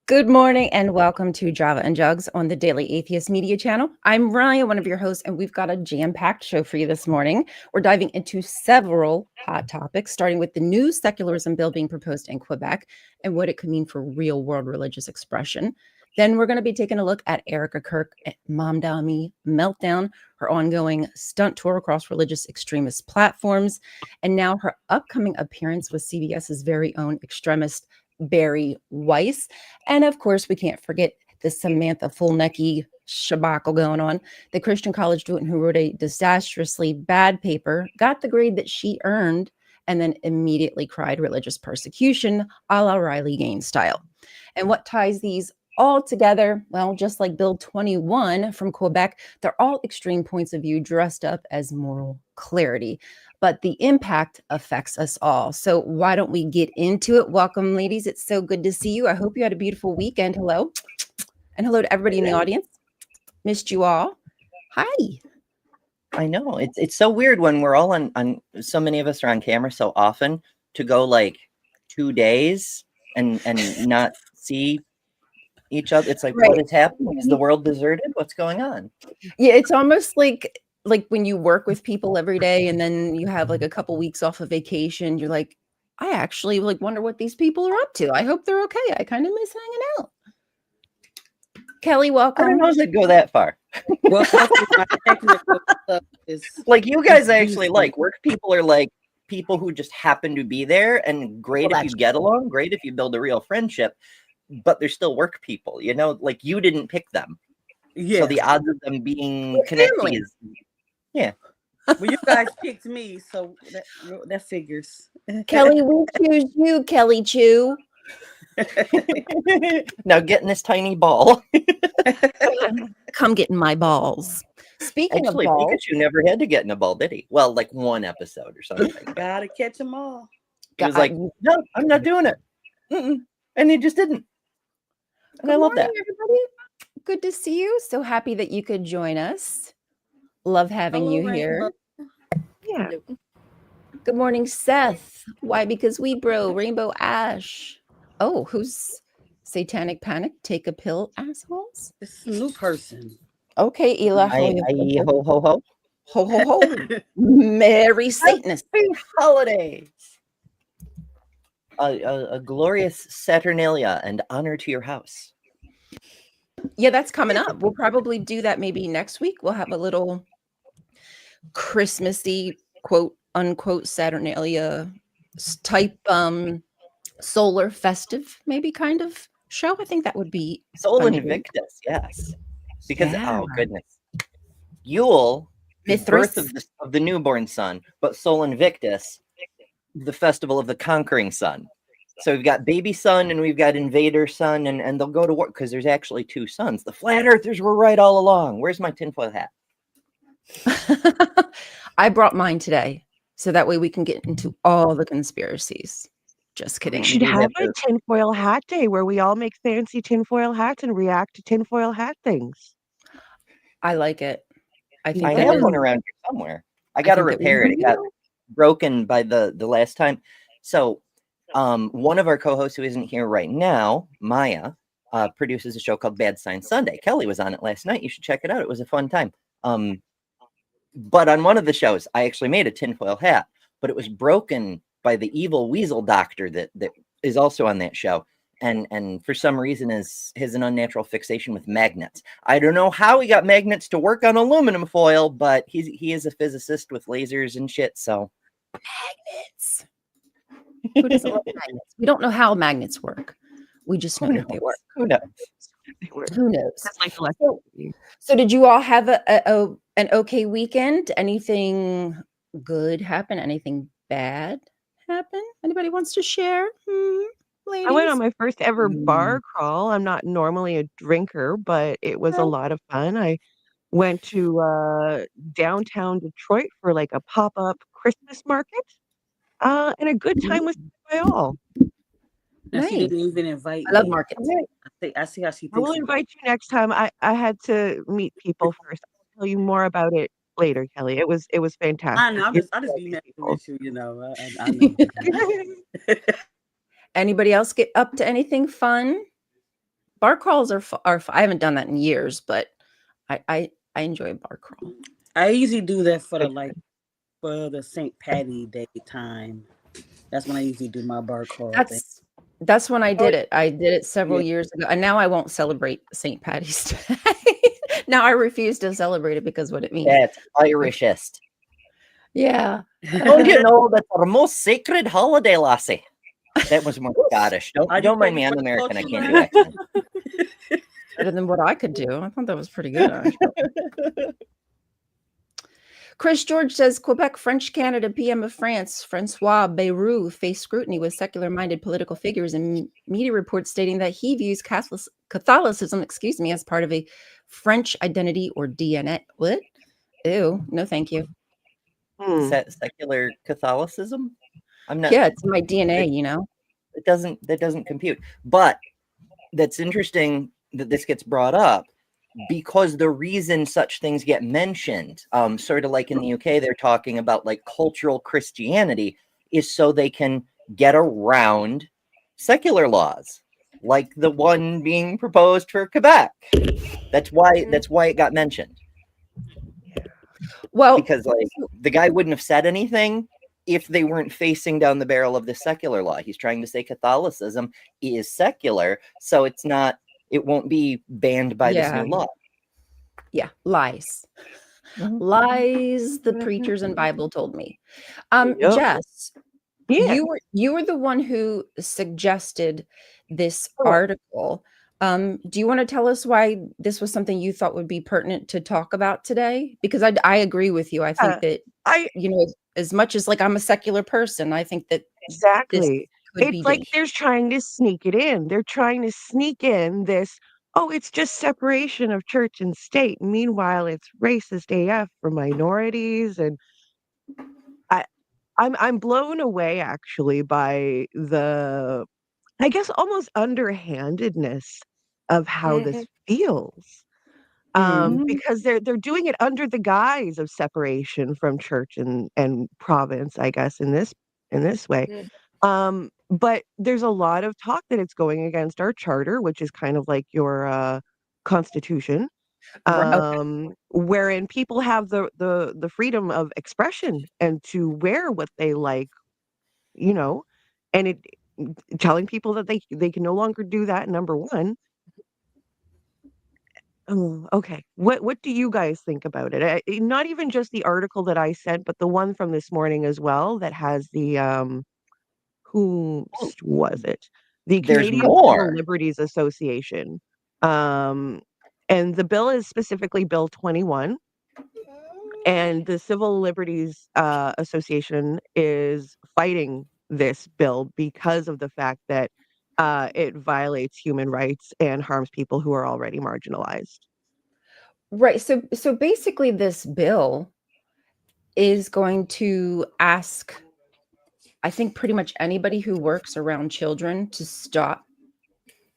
Good morning and welcome to Java and Jugs on the Daily Atheist Media Channel. I'm Ryan, one of your hosts, and we've got a jam-packed show for you this morning. We're diving into several hot topics, starting with the new secularism bill being proposed in Quebec and what it could mean for real-world religious expression. Then we're going to be taking a look at Erica Kirk at Mom Dummy Meltdown, her ongoing stunt tour across religious extremist platforms, and now her upcoming appearance with CBS's very own extremist Barry Weiss. And of course, we can't forget the Samantha Fullnecky shabacle going on. The Christian college student who wrote a disastrously bad paper, got the grade that she earned, and then immediately cried religious persecution, a la Riley Gaines style. And what ties these all together? Well, just like Bill 21 from Quebec, they're all extreme points of view dressed up as moral clarity. But the impact affects us all. So why don't we get into it? Welcome, ladies. It's so good to see you. I hope you had a beautiful weekend. Hello. And hello to everybody in the audience. Missed you all. Hi. I know. It's so weird when we're all on so many of us are on camera so often to go like 2 days and not see each other. It's like, right. What is happening? Is the world deserted? What's going on? Yeah, it's almost like when you work with people every day and then you have like a couple weeks off of vacation, you're like, I actually wonder what these people are up to. I hope they're okay. I kind of miss hanging out. Kelly, welcome. I don't know if I'd go that far. Well, my technical stuff is like you guys actually like work people are like people who just happen to be there, and great if you get along, great if you build a real friendship, but they're still work people, you know, like you didn't pick them. Yeah. So the odds of them being connected is well, you guys picked me, so that figures. Kelly, we choose you, Kelly Chew. Now get in this tiny ball. Come get in my balls. Speaking Actually, of balls, Pikachu never had to get in a ball, did he? Well, like one episode or something. Gotta catch them all. He was like, no, I'm not doing it. And he just didn't. And I love that. Everybody. Good to see you. So happy that you could join us. Love having you here. Yeah. Good morning, Seth. Why? Because we bro. Rainbow Ash. Oh, who's Satanic Panic? Take a pill, assholes. It's a new person. Okay, Ela. Ho ho ho. Ho ho ho. Merry Satanist. Happy holidays. A glorious Saturnalia and honor to your house. Yeah, that's coming up. We'll probably do that maybe next week. We'll have a little Christmassy, quote unquote, Saturnalia type solar festive, maybe kind of show. I think that would be Sol Invictus, yes. Because oh goodness. Yule, the birth of the newborn sun, but Sol Invictus, the festival of the conquering sun. So we've got baby sun and we've got invader sun, and they'll go to war because there's actually two suns. The flat earthers were right all along. Where's my tinfoil hat? I brought mine today, so that way we can get into all the conspiracies. Just kidding. We should have a tinfoil hat day where we all make fancy tinfoil hats and react to tinfoil hat things. I like it. I think I have one around here somewhere. I got to repair it. It got broken by the last time. So one of our co-hosts who isn't here right now, Maya, produces a show called Bad Sign Sunday. Kelly was on it last night. You should check it out. It was a fun time. But on one of the shows, I actually made a tinfoil hat, but it was broken by the evil weasel doctor that is also on that show. And for some reason has an unnatural fixation with magnets. I don't know how he got magnets to work on aluminum foil, but he is a physicist with lasers and shit. So magnets. Who doesn't love magnets? We don't know how magnets work. We just know that they were. Who knows? Who knows? That's like So did you all have an okay weekend? Anything good happen? Anything bad happen? Anybody wants to share? Ladies? I went on my first ever bar crawl. I'm not normally a drinker, but it was a lot of fun. I went to downtown Detroit for like a pop-up Christmas market, and a good time was had by all. Now, she Nice. didn't even invite I love me. markets. I see how she I will thinks. invite you next time. I had to meet people first. I'll tell you more about it later, Kelly. It was fantastic. I know. I just be messing with you. You know. I know. Anybody else get up to anything fun? Bar crawls are I haven't done that in years, but I enjoy a bar crawl. I usually do that for the St. Patty Day time. That's when I usually do my bar crawl thing. That's when I did it. I did it several years ago, and now I won't celebrate St. Patty's Day. Now I refuse to celebrate it because what it means. That's Irishist. Yeah. Don't you know that's our most sacred holiday, lassie? That was more Scottish. Don't mind me. I'm American. I can't do accent. Better than what I could do. I thought that was pretty good, actually. Chris George says Quebec French Canada PM of France, Francois Bayrou, faced scrutiny with secular-minded political figures and media reports stating that he views Catholicism, as part of a French identity or DNA. What? Ew, no thank you. Secular Catholicism? I'm not. Yeah, it's in my DNA, That doesn't compute. But that's interesting that this gets brought up, because the reason such things get mentioned, sort of like in the UK, they're talking about like cultural Christianity, is so they can get around secular laws, like the one being proposed for Quebec. That's why it got mentioned. Well, because like the guy wouldn't have said anything if they weren't facing down the barrel of the secular law. He's trying to say Catholicism is secular, so it won't be banned by this new law. Yeah, lies. Lies the preachers and Bible told me. Jess, you were the one who suggested this article. Do you want to tell us why this was something you thought would be pertinent to talk about today? Because I agree with you. I think that as much as like I'm a secular person, I think that exactly. It's like they're trying to sneak it in. They're trying to sneak in this, it's just separation of church and state. Meanwhile, it's racist AF for minorities. And I'm blown away actually by the, I guess, almost underhandedness of how this feels. Because they're doing it under the guise of separation from church and province, I guess, in this way. But there's a lot of talk that it's going against our charter, which is kind of like your constitution, wherein people have the freedom of expression and to wear what they like, and it telling people that they can no longer do that, number one. Oh, okay. What do you guys think about it? Not even just the article that I sent, but the one from this morning as well that has the who was it? The Canadian Civil Liberties Association. And the bill is specifically Bill 21. And the Civil Liberties Association is fighting this bill because of the fact that it violates human rights and harms people who are already marginalized. Right. So basically this bill is going to ask, I think, pretty much anybody who works around children to stop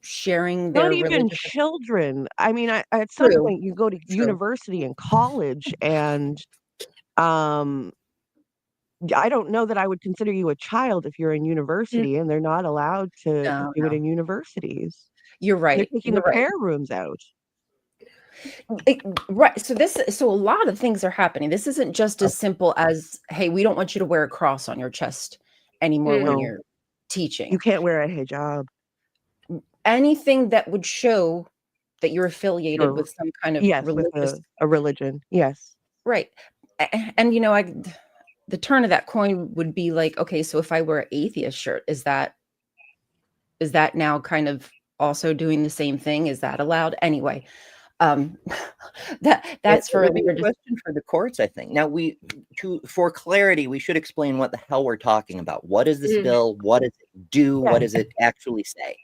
sharing their Not even children. I mean, at some point you go to university and college, and I don't know that I would consider you a child if you're in university, and they're not allowed to do it in universities. You're right. They're taking the prayer rooms out. Right. So a lot of things are happening. This isn't just as simple as, hey, we don't want you to wear a cross on your chest anymore when you're teaching. You can't wear a hijab. Anything that would show that you're affiliated with some kind of religious with a religion. Yes. Right. And the turn of that coin would be like, okay, so if I wear an atheist shirt, is that now kind of also doing the same thing? Is that allowed? Anyway, um, that's for a later. question for the courts, I think. Now, for clarity, we should explain what the hell we're talking about. What is this bill? What does it do? Yeah. What does it actually say?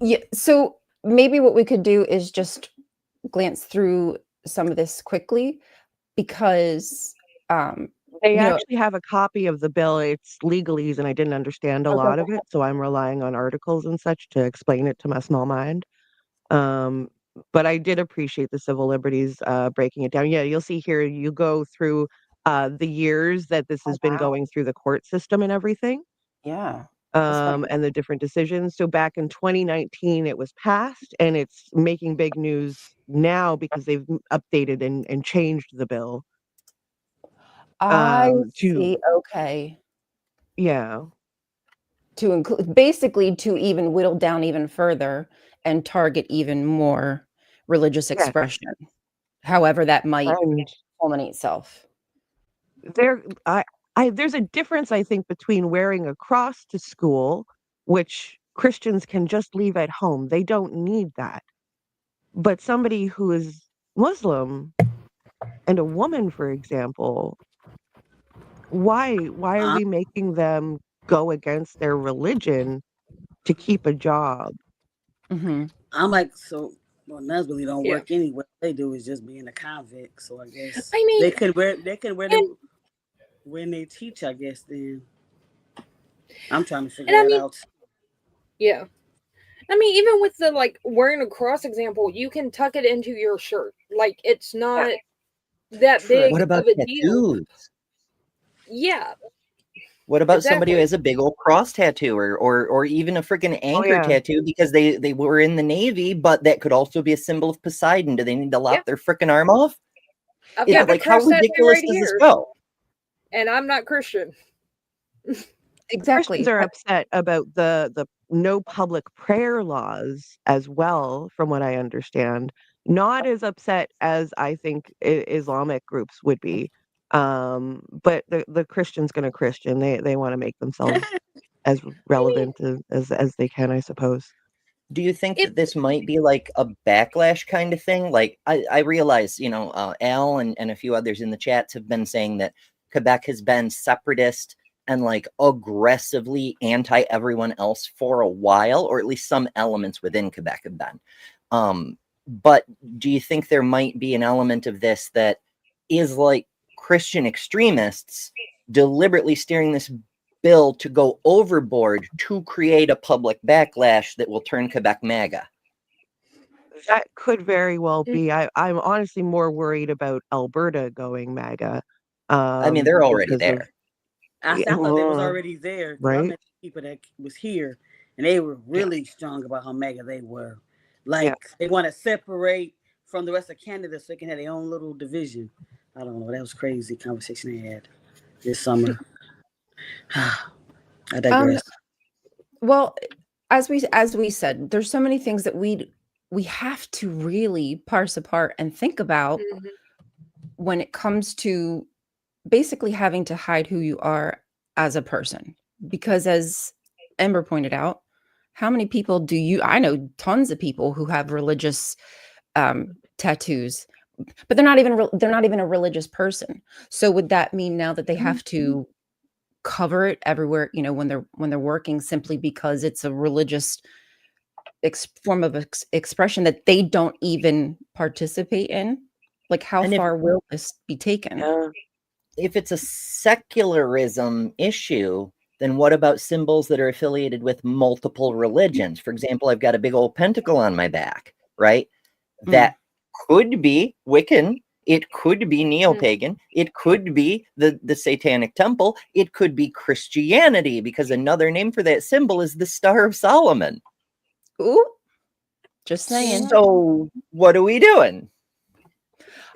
Yeah, so maybe what we could do is just glance through some of this quickly, because They you know, actually have a copy of the bill. It's legalese, and I didn't understand a okay, lot of it, so I'm relying on articles and such to explain it to my small mind. But I did appreciate the civil liberties breaking it down. Yeah, you'll see here, you go through the years that this has been wow, going through the court system and everything, yeah, that's funny. and the different decisions. So back in 2019, it was passed, and it's making big news now because they've updated and changed the bill I to, see. Okay, yeah. to include, basically, to even whittle down even further and target even more religious Yes, expression, however that might and culminate itself. there, there's a difference, I think, between wearing a cross to school, which Christians can just leave at home. They don't need that. But somebody who is Muslim and a woman, for example, why are I'm, we making them go against their religion to keep a job? Hmm. I'm like, so, well, nuns really don't Yeah. work anyway. All they do is just be in a convict. So I guess I mean, they can wear and them when they teach, I guess. Then I'm trying to figure and I that mean, out. yeah. I mean, even with the like wearing a cross example, you can tuck it into your shirt. Like it's Yeah, not that True. big What about of a deal. tattoos? Yeah, What about somebody who exactly. has a big old cross tattoo or even a freaking oh anchor yeah, tattoo because they were in the Navy, but that could also be a symbol of Poseidon? Do they need to Yeah, lop their freaking arm off? I've got the Like, how cross tattoo ridiculous right does this here, go? and I'm not Christian. Christians Exactly. are upset about the no public prayer laws as well, from what I understand. Not as upset as I think Islamic groups would be. But the Christian's gonna Christian. They want to make themselves as I mean, relevant as they can, I suppose. Do you think it. that this might be like a backlash kind of thing? Like, I realize, Al and a few others in the chats have been saying that Quebec has been separatist and like aggressively anti everyone else for a while, or at least some elements within Quebec have been. But do you think there might be an element of this that is like Christian extremists deliberately steering this bill to go overboard to create a public backlash that will turn Quebec MAGA? That could very well Mm, be. I'm honestly more worried about Alberta going MAGA, I mean, they're already because of there. I yeah, thought they was already there because I right? met people that was here, and they were really strong about how mega they were. Yeah. Like they want to separate from the rest of Canada so they can have their own little division. I don't know. That was crazy conversation they had this summer. I Um, digress. well, as we said, there's so many things that we have to really parse apart and think about mhm. when it comes to basically having to hide who you are as a person. Because as Ember pointed out, how many people do you I know tons of people who have religious tattoos, but they're not even a religious person. So would that mean now that they have to cover it everywhere, when they're working, simply because it's a religious form of expression that they don't even participate in? Like, how And far will this be taken? Yeah. if it's a secularism issue, then what about symbols that are affiliated with multiple religions? For example, I've got a big old pentacle on my back, right? That could be Wiccan. It could be neo-pagan. It could be the Satanic Temple. It could be Christianity, because another name for that symbol is the Star of Solomon. Ooh, just saying. So what are we doing?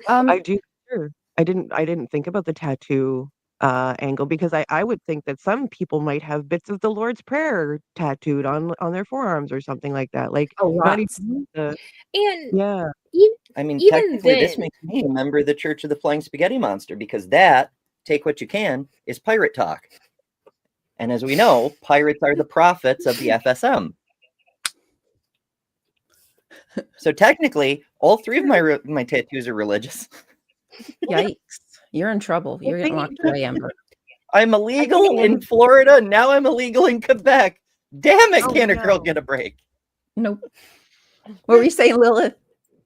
I do. Sure. I didn't think about the tattoo angle, because I would think that some people might have bits of the Lord's Prayer tattooed on their forearms or something like that. Like, Oh, not lots. even the And yeah. I mean, even technically, this then, makes me a member of the Church of the Flying Spaghetti Monster, because that, take what you can, is pirate talk. And as we know, pirates are the prophets of the FSM. So technically, all three of my tattoos are religious. Yikes. You're in trouble. You're getting locked away, Amber. I'm illegal in Florida. Now I'm illegal in Quebec. Damn it, can a girl get a break? Nope. What were you saying, Lilith?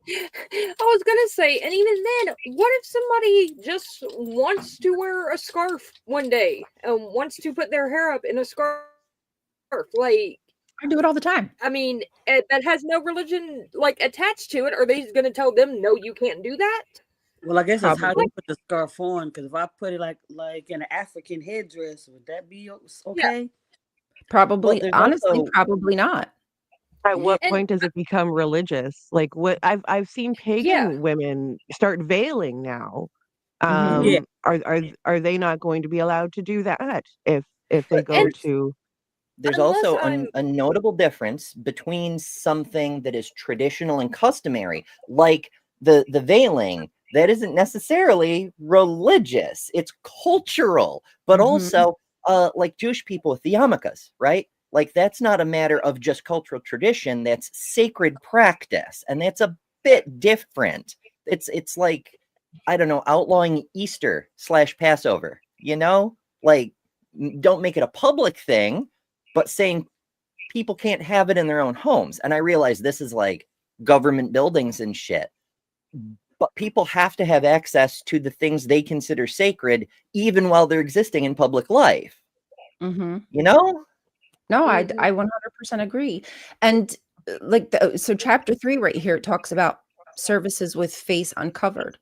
I was gonna say, and even then, what if somebody just wants to wear a scarf one day and wants to put their hair up in a scarf? Like, I do it all the time. I mean, that has no religion like attached to it. Are they going to tell them no, you can't do that? Well, I guess that's how Probably. they put the scarf on. Because if I put it like in an African headdress, would that be okay? Probably. Well, Honestly, also, probably not. At what And- point does it become religious? Like what I've seen pagan women start veiling now. Mhm. Are they not going to be allowed to do that if they go to? there's Unless also I'm- a notable difference between something that is traditional and customary, like the veiling. That isn't necessarily religious. It's cultural, but Mhm. also like Jewish people with the yarmulkes, right? Like that's not a matter of just cultural tradition. That's sacred practice, and that's a bit different. It's like, I don't know, outlawing Easter / Passover. You know, like don't make it a public thing, but saying people can't have it in their own homes. And I realize this is like government buildings and shit, but people have to have access to the things they consider sacred, even while they're existing in public life. Mhm. You know? No, I Mhm. 100% agree. And so chapter 3 right here, it talks about services with face uncovered,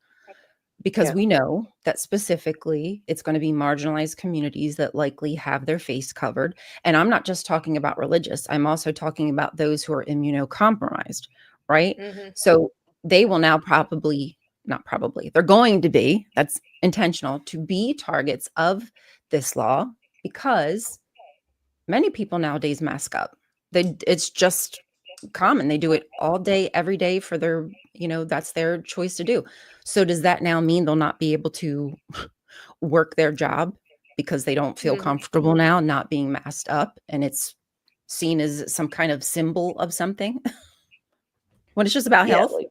because Yeah. we know that specifically it's going to be marginalized communities that likely have their face covered. And I'm not just talking about religious, I'm also talking about those who are immunocompromised, right? Mhm. So they will now they're going to be, that's intentional, to be targets of this law, because many people nowadays mask up. It's just common. They do it all day, every day for their, that's their choice to do. So does that now mean they'll not be able to work their job because they don't feel Mhm. comfortable now not being masked up, and it's seen as some kind of symbol of something when it's just about Yeah, health? like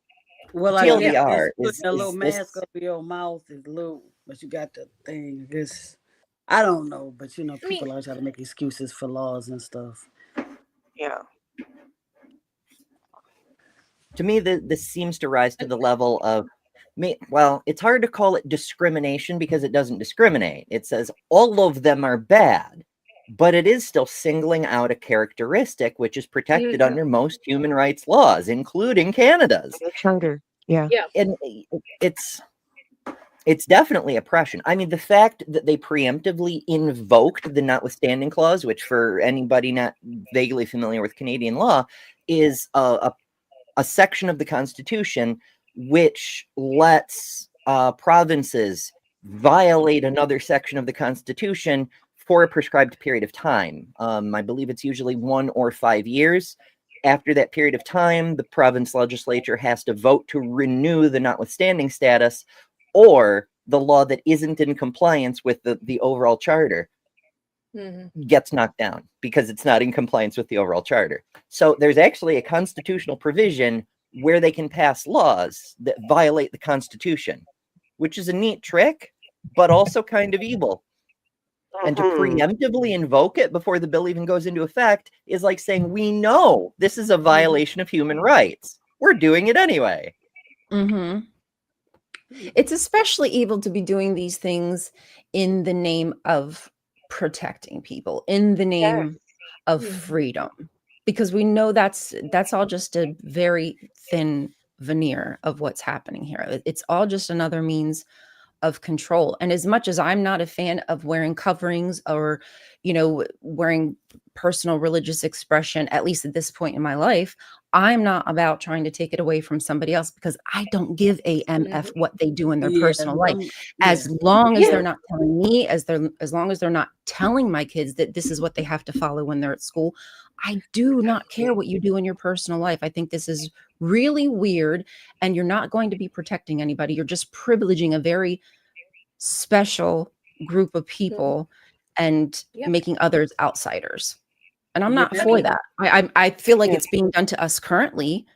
Well, I guess TLDR putting a little is mask this. over your mouth is little, but you got the thing. I guess I don't know, but I mean, people always try to make excuses for laws and stuff. Yeah. To me, this seems to rise to the level of well, it's hard to call it discrimination because it doesn't discriminate. It says all of them are bad, but it is still singling out a characteristic which is protected under most human rights laws, including Canada's. The charter. Yeah. yeah. And it's definitely oppression. I mean, the fact that they preemptively invoked the notwithstanding clause, which for anybody not vaguely familiar with Canadian law, is a section of the Constitution which lets provinces violate another section of the Constitution for a prescribed period of time. I believe it's usually 1 or 5 years. After that period of time, the province legislature has to vote to renew the notwithstanding status, or the law that isn't in compliance with the overall charter gets knocked down because it's not in compliance with the overall charter. So there's actually a constitutional provision where they can pass laws that violate the Constitution, which is a neat trick, but also kind of evil. And to preemptively invoke it before the bill even goes into effect is like saying, we know this is a violation of human rights. We're doing it anyway. Mm-hmm. It's especially evil to be doing these things in the name of protecting people, in the name of freedom, because we know that's all just a very thin veneer of what's happening here. It's all just another means of control. And as much as I'm not a fan of wearing coverings or, wearing personal religious expression, at least at this point in my life, I'm not about trying to take it away from somebody else, because I don't give a MF what they do in their personal life. As long as they're not telling me, as long as they're not telling my kids that this is what they have to follow when they're at school, I do not care what you do in your personal life. I think this is really weird, and you're not going to be protecting anybody. You're just privileging a very special group of people and making others outsiders. And I'm not for that. I feel like it's being done to us currently,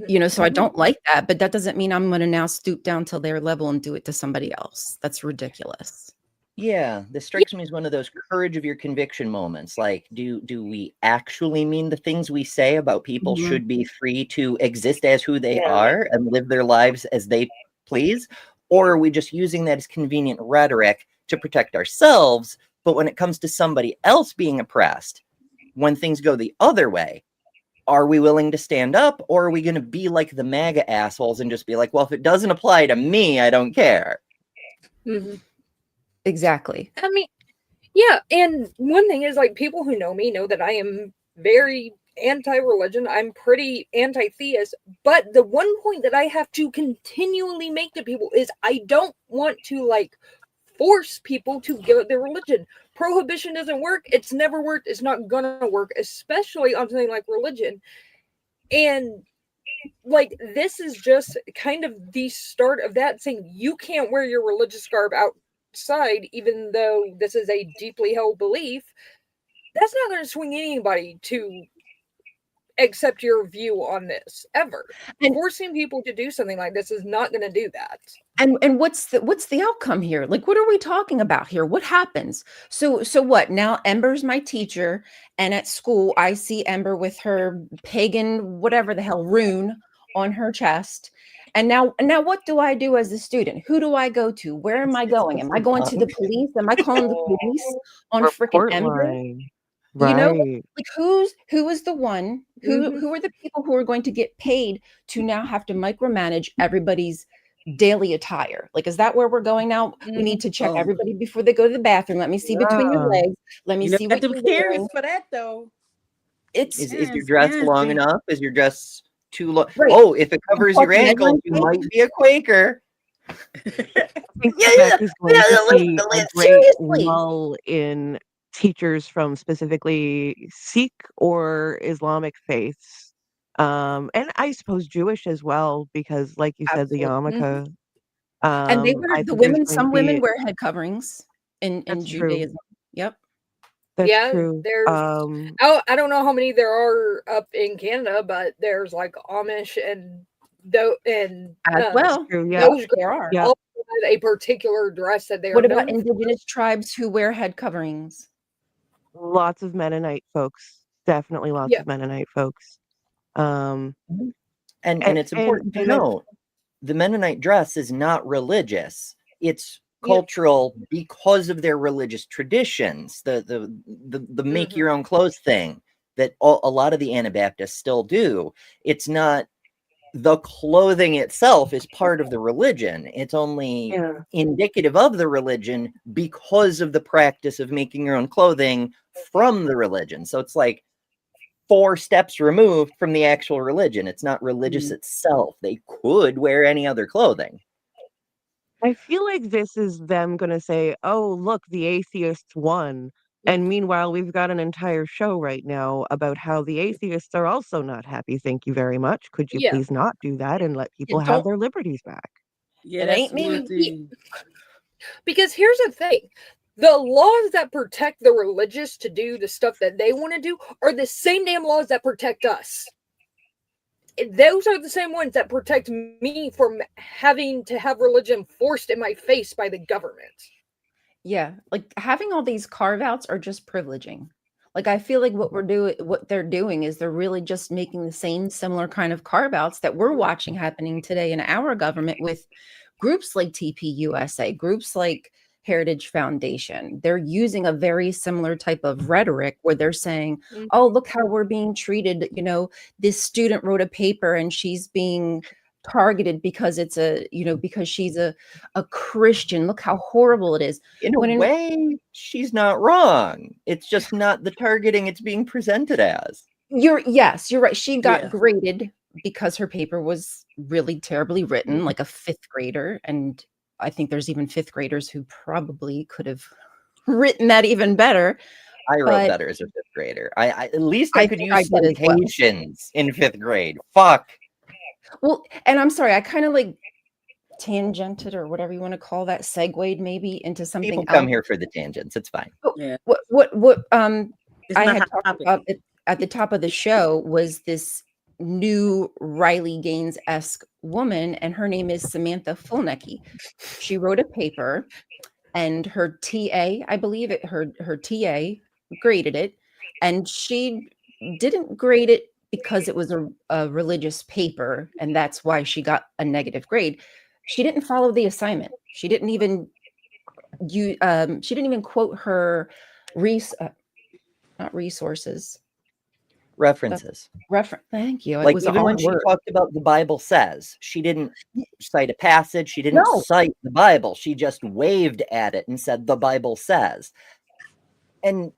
You know, so I don't like that, but that doesn't mean I'm going to now stoop down to their level and do it to somebody else. That's ridiculous. Yeah, this strikes me as one of those courage of your conviction moments. Like, do we actually mean the things we say about people should be free to exist as who they are and live their lives as they please? Or are we just using that as convenient rhetoric to protect ourselves? But when it comes to somebody else being oppressed, when things go the other way, are we willing to stand up, or are we going to be like the MAGA assholes and just be like, well, if it doesn't apply to me, I don't care? Exactly. I mean, yeah, and one thing is, like, people who know me know that I am very anti-religion. I'm pretty anti-theist, but the one point that I have to continually make to people is I don't want to, like, force people to give up their religion. Prohibition doesn't work. It's never worked. It's not gonna work, especially on something like religion. And, like, this is just kind of the start of that, saying you can't wear your religious garb outside, even though this is a deeply held belief. That's not going to swing anybody to accept your view on this ever. And forcing people to do something like this is not going to do that. And what's the outcome here? Like, what are we talking about here? What happens? So what? Now Ember's my teacher, and at school I see Ember with her pagan whatever the hell rune on her chest. And now what do I do as a student? Who do I go to? Where am I going? Am I going to the police? Am I calling the police on freaking Ember? Right. You know, like who is the one who are the people who are going to get paid to now have to micromanage everybody's daily attire? Like, is that where we're going now? We need to check everybody before they go to the bathroom. Let me see between your legs. Let me see what you're wearing. For that though. Is your dress long enough? Is your dress too long? Right. Oh, if it covers your ankles, you might be a Quaker. I think Quebec is going to see a great lull in teachers from specifically Sikh or Islamic faiths, and I suppose Jewish as well, because, like you said, the yarmulke. And they wear the women. Some women wear head coverings in Judaism. Yep. That's true. There's I don't know how many there are up in Canada, but there's like Amish and as well. Those there are all have a particular dress that they are. What about indigenous tribes who wear head coverings? Lots of Mennonite folks. Definitely lots of Mennonite folks. And it's important to note, the Mennonite dress is not religious. It's cultural because of their religious traditions, the make your own clothes thing that a lot of the Anabaptists still do. It's not the clothing itself is part of the religion. It's only indicative of the religion because of the practice of making your own clothing from the religion. So it's like 4 steps removed from the actual religion. It's not religious itself. They could wear any other clothing. I feel like this is them going to say, oh, look, the atheists won. And meanwhile, we've got an entire show right now about how the atheists are also not happy. Thank you very much. Could you please not do that and let people have their liberties back? Yeah, it ain't me. Because here's the thing. The laws that protect the religious to do the stuff that they want to do are the same damn laws that protect us. Those are the same ones that protect me from having to have religion forced in my face by the government. Yeah, like having all these carve outs are just privileging. Like, I feel like what they're doing is they're really just making the same similar kind of carve outs that we're watching happening today in our government with groups like TPUSA, groups like Heritage Foundation. They're using a very similar type of rhetoric where they're saying, oh, look how we're being treated. You know, this student wrote a paper and she's being targeted because because she's a Christian. Look how horrible it is. In a way, she's not wrong. It's just not the targeting it's being presented as. You're right. She got graded because her paper was really terribly written, like a 5th grader. And I think there's even 5th graders who probably could have written that even better. I wrote better as a 5th grader. I at least I could use citations in 5th grade. Fuck. Well, and I'm sorry, I kind of like tangented or whatever you want to call that, segued maybe into something else. People come here for the tangents. It's fine. What I had talked about at the top of the show was this new Riley Gaines-esque woman, and her name is Samantha Fulnecke. She wrote a paper, and her TA, I believe her TA graded it, and she didn't grade it because it was a religious paper, and that's why she got a negative grade. She didn't follow the assignment. She didn't even quote her not resources. References. Thank you. It Like, was even when she talked about the Bible says, she didn't cite a passage. She didn't cite the Bible. She just waved at it and said, the Bible says. And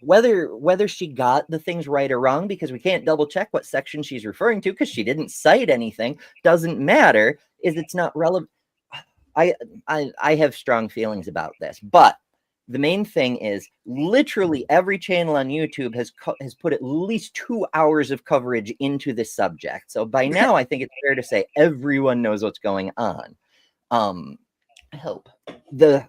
whether she got the things right or wrong, because we can't double check what section she's referring to because she didn't cite anything, doesn't matter, is it's not relevant. I have strong feelings about this, but the main thing is literally every channel on YouTube has put at least 2 hours of coverage into this subject. So by now, I think it's fair to say everyone knows what's going on. I hope the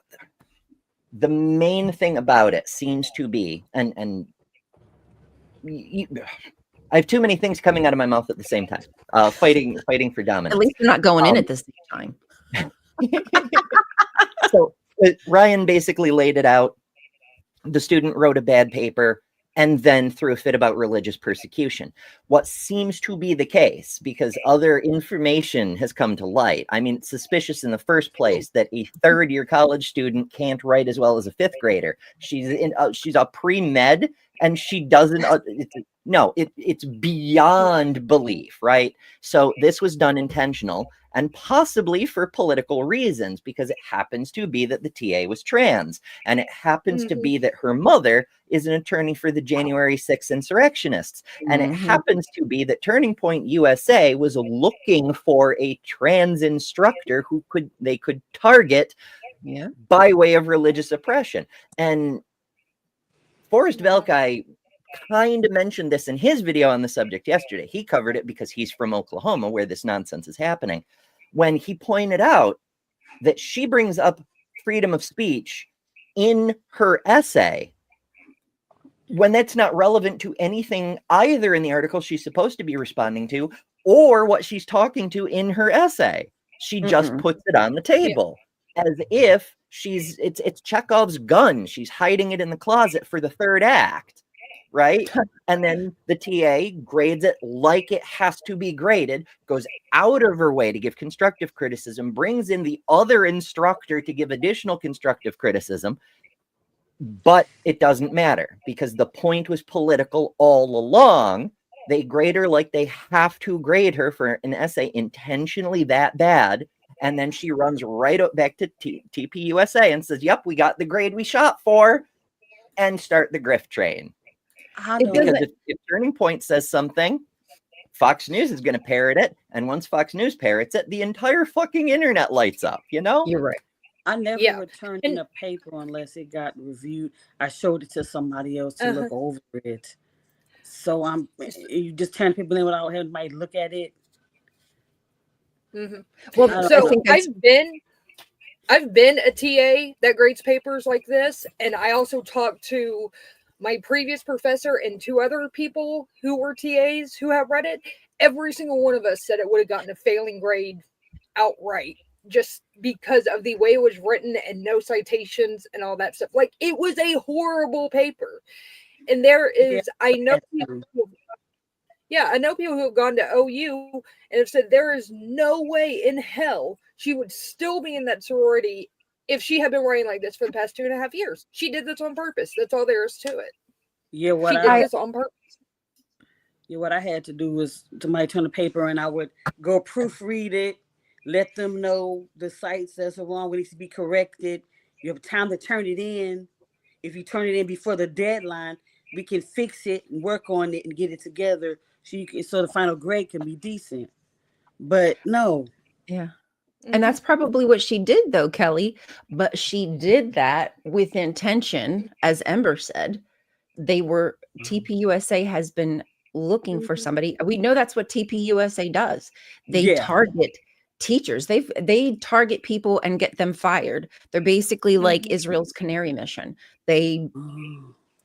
main thing about it seems to be, and I have too many things coming out of my mouth at the same time. Fighting for dominance. At least you're not going in at the same time. So Ryan basically laid it out. The student wrote a bad paper and then threw a fit about religious persecution. What seems to be the case, because other information has come to light. I mean, it's suspicious in the first place that a third-year college student can't write as well as a fifth grader. She's a pre-med, and she doesn't. It's beyond belief, right? So this was done intentional and possibly for political reasons, because it happens to be that the TA was trans, and it happens to be that her mother is an attorney for the January 6th insurrectionists, and it happens to be that Turning Point USA was looking for a trans instructor who they could target by way of religious oppression. And Forrest Velkai kind of mentioned this in his video on the subject yesterday. He covered it because he's from Oklahoma, where this nonsense is happening, when he pointed out that she brings up freedom of speech in her essay when that's not relevant to anything either in the article she's supposed to be responding to or what she's talking to in her essay. She just puts it on the table as if it's Chekhov's gun. She's hiding it in the closet for the third act. Right? And then the TA grades it like it has to be graded, goes out of her way to give constructive criticism, brings in the other instructor to give additional constructive criticism, but it doesn't matter because the point was political all along. They grade her like they have to grade her for an essay intentionally that bad, and then she runs right back to TPUSA and says, yep, we got the grade we shot for, and start the grift train. Because if Turning Point says something, Fox News is going to parrot it, and once Fox News parrots it, the entire fucking internet lights up. You know, you're right. I never returned in a paper unless it got reviewed. I showed it to somebody else to look over it. So you just turn people in without having anybody look at it. Well, so I've been a TA that grades papers like this, and I also talked to my previous professor and 2 other people who were TAs who have read it. Every single one of us said it would have gotten a failing grade outright just because of the way it was written and no citations and all that stuff. Like, it was a horrible paper. And there is, I know people who have gone to OU and have said there is no way in hell she would still be in that sorority if she had been writing like this for the past 2.5 years. She did this on purpose. That's all there is to it. Yeah, she did this on purpose. Yeah, what I had to do was somebody turn the paper and I would go proofread it, let them know the sites that's wrong, what needs to be corrected. You have time to turn it in. If you turn it in before the deadline, we can fix it and work on it and get it together so the final grade can be decent. But no. Yeah. And that's probably what she did, though, Kelly. But she did that with intention, as Ember said. TPUSA has been looking for somebody. We know that's what TPUSA does. They target teachers. They target people and get them fired. They're basically like Israel's canary mission. They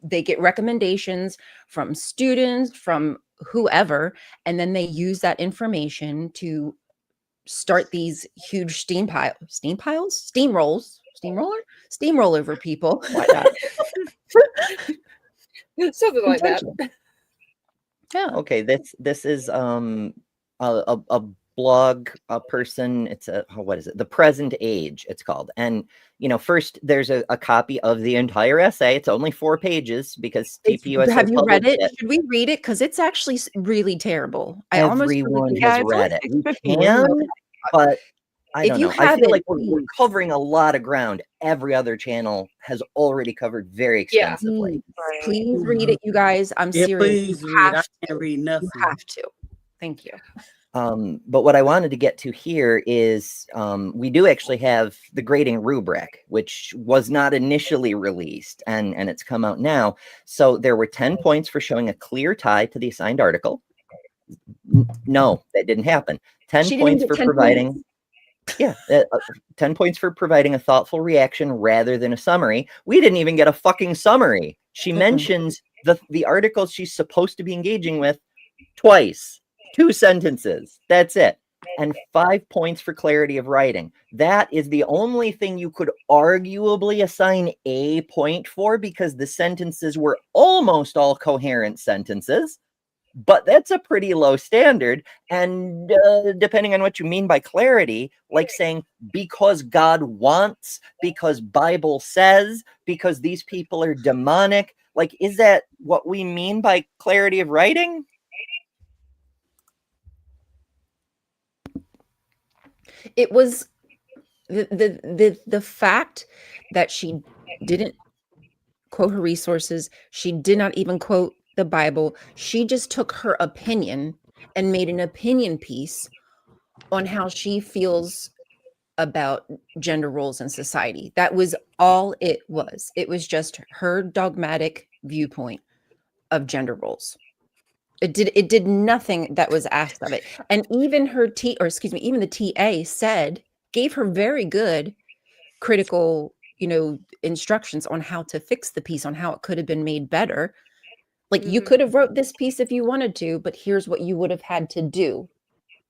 they get recommendations from students, from whoever, and then they use that information to start these huge steamroller over people. Why not? Something like that. Yeah. Okay, this is a blog, a person. It's what is it? The Present Age, it's called. And first there's a copy of the entire essay. It's only 4 pages because TPUSA Have you read published it? Should we read it? Because it's actually really terrible. I Everyone almost has read it. We can, but I don't know. I feel like we're covering a lot of ground. Every other channel has already covered very extensively. Please read it, you guys. I'm serious. Please read. I can't read nothing. You have to. Thank you. But what I wanted to get to here is we do actually have the grading rubric, which was not initially released, and it's come out now. So there were 10 points for showing a clear tie to the assigned article. No, that didn't happen. 10 points for providing... Points. Yeah, 10 points for providing a thoughtful reaction rather than a summary. We didn't even get a fucking summary. She mentions the articles she's supposed to be engaging with twice. 2 sentences. That's it. And 5 points for clarity of writing. That is the only thing you could arguably assign a point for, because the sentences were almost all coherent sentences. But that's a pretty low standard. And depending on what you mean by clarity, like saying because God wants, because Bible says, because these people are demonic, like, is that what we mean by clarity of writing? It was the fact that she didn't quote her resources. She did not even quote the Bible. She just took her opinion and made an opinion piece on how she feels about gender roles in society. That was all it was. It was just her dogmatic viewpoint of gender roles. It did nothing that was asked of it. And even even the TA gave her very good critical, instructions on how to fix the piece, on how it could have been made better. Like, you could have wrote this piece if you wanted to, but here's what you would have had to do.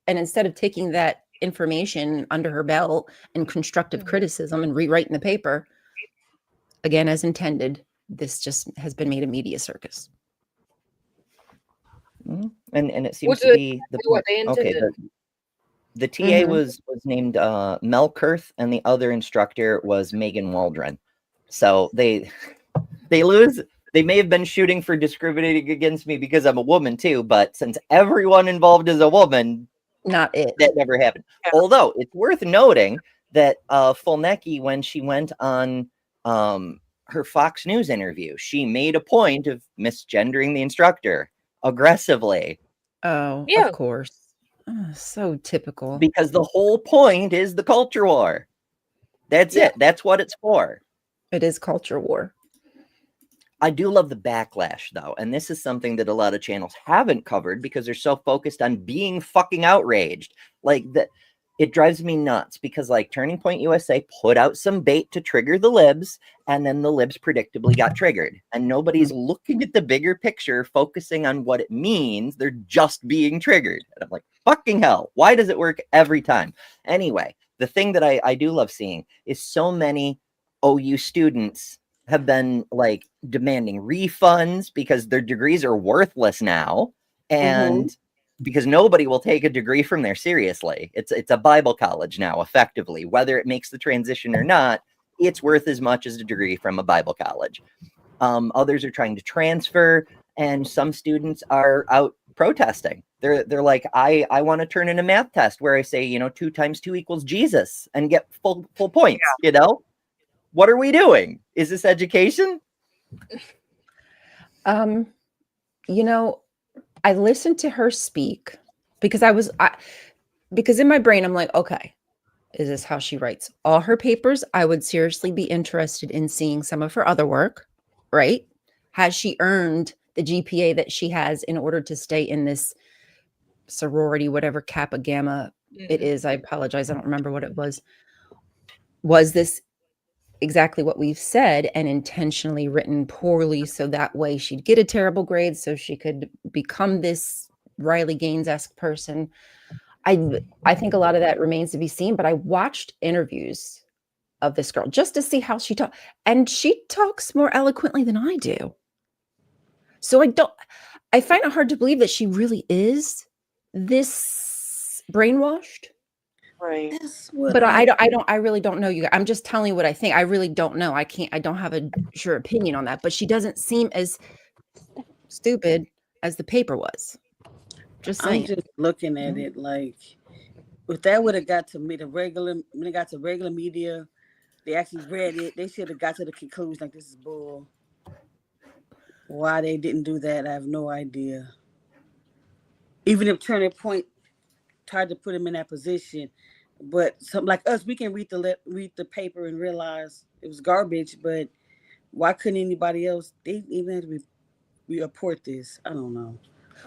And instead of taking that information under her belt and constructive criticism and rewriting the paper, again, as intended, this just has been made a media circus. And it seems to be the point. Okay, the TA was named Mel Kurth, and the other instructor was Megan Waldron. So they lose. They may have been shooting for discriminating against me because I'm a woman too, but since everyone involved is a woman, not it. That never happened. Yeah. Although it's worth noting that Fulnecki, when she went on her Fox News interview, she made a point of misgendering the instructor aggressively. Oh, yeah. Of course. Oh, so typical. Because the whole point is the culture war. That's it. That's what it's for. It is culture war. I do love the backlash, though, and this is something that a lot of channels haven't covered because they're so focused on being fucking outraged. Like, it drives me nuts because, like, Turning Point USA put out some bait to trigger the libs, and then the libs predictably got triggered. And nobody's looking at the bigger picture, focusing on what it means. They're just being triggered. And I'm like, fucking hell, why does it work every time? Anyway, the thing that I do love seeing is so many OU students have been like demanding refunds because their degrees are worthless now, and because nobody will take a degree from there seriously. It's a Bible college now, effectively. Whether it makes the transition or not, it's worth as much as a degree from a Bible college. Others are trying to transfer, and some students are out protesting. They're like, I want to turn in a math test where I say, 2 times 2 equals Jesus and get full points, What are we doing? Is this education? I listened to her speak because because in my brain, I'm like, okay, is this how she writes all her papers? I would seriously be interested in seeing some of her other work, right? Has she earned the GPA that she has in order to stay in this sorority, whatever Kappa Gamma it is? I apologize. I don't remember what it was. Was this exactly what we've said and intentionally written poorly so that way she'd get a terrible grade so she could become this Riley Gaines-esque person. I think a lot of that remains to be seen, but I watched interviews of this girl just to see how she talks, and she talks more eloquently than I do. So I find it hard to believe that she really is this brainwashed. Right. But I really don't know you. I'm just telling you what I think. I really don't know. I don't have a sure opinion on that, but she doesn't seem as stupid as the paper was. Just saying. I'm just looking at it like, if that would have got to me, when it got to regular media, they actually read it, they should have got to the conclusion like, this is bull. Why they didn't do that, I have no idea. Even if Turning Point tried to put him in that position, but some like us, we can read the paper and realize it was garbage. But why couldn't anybody else? They even had to report this. I don't know.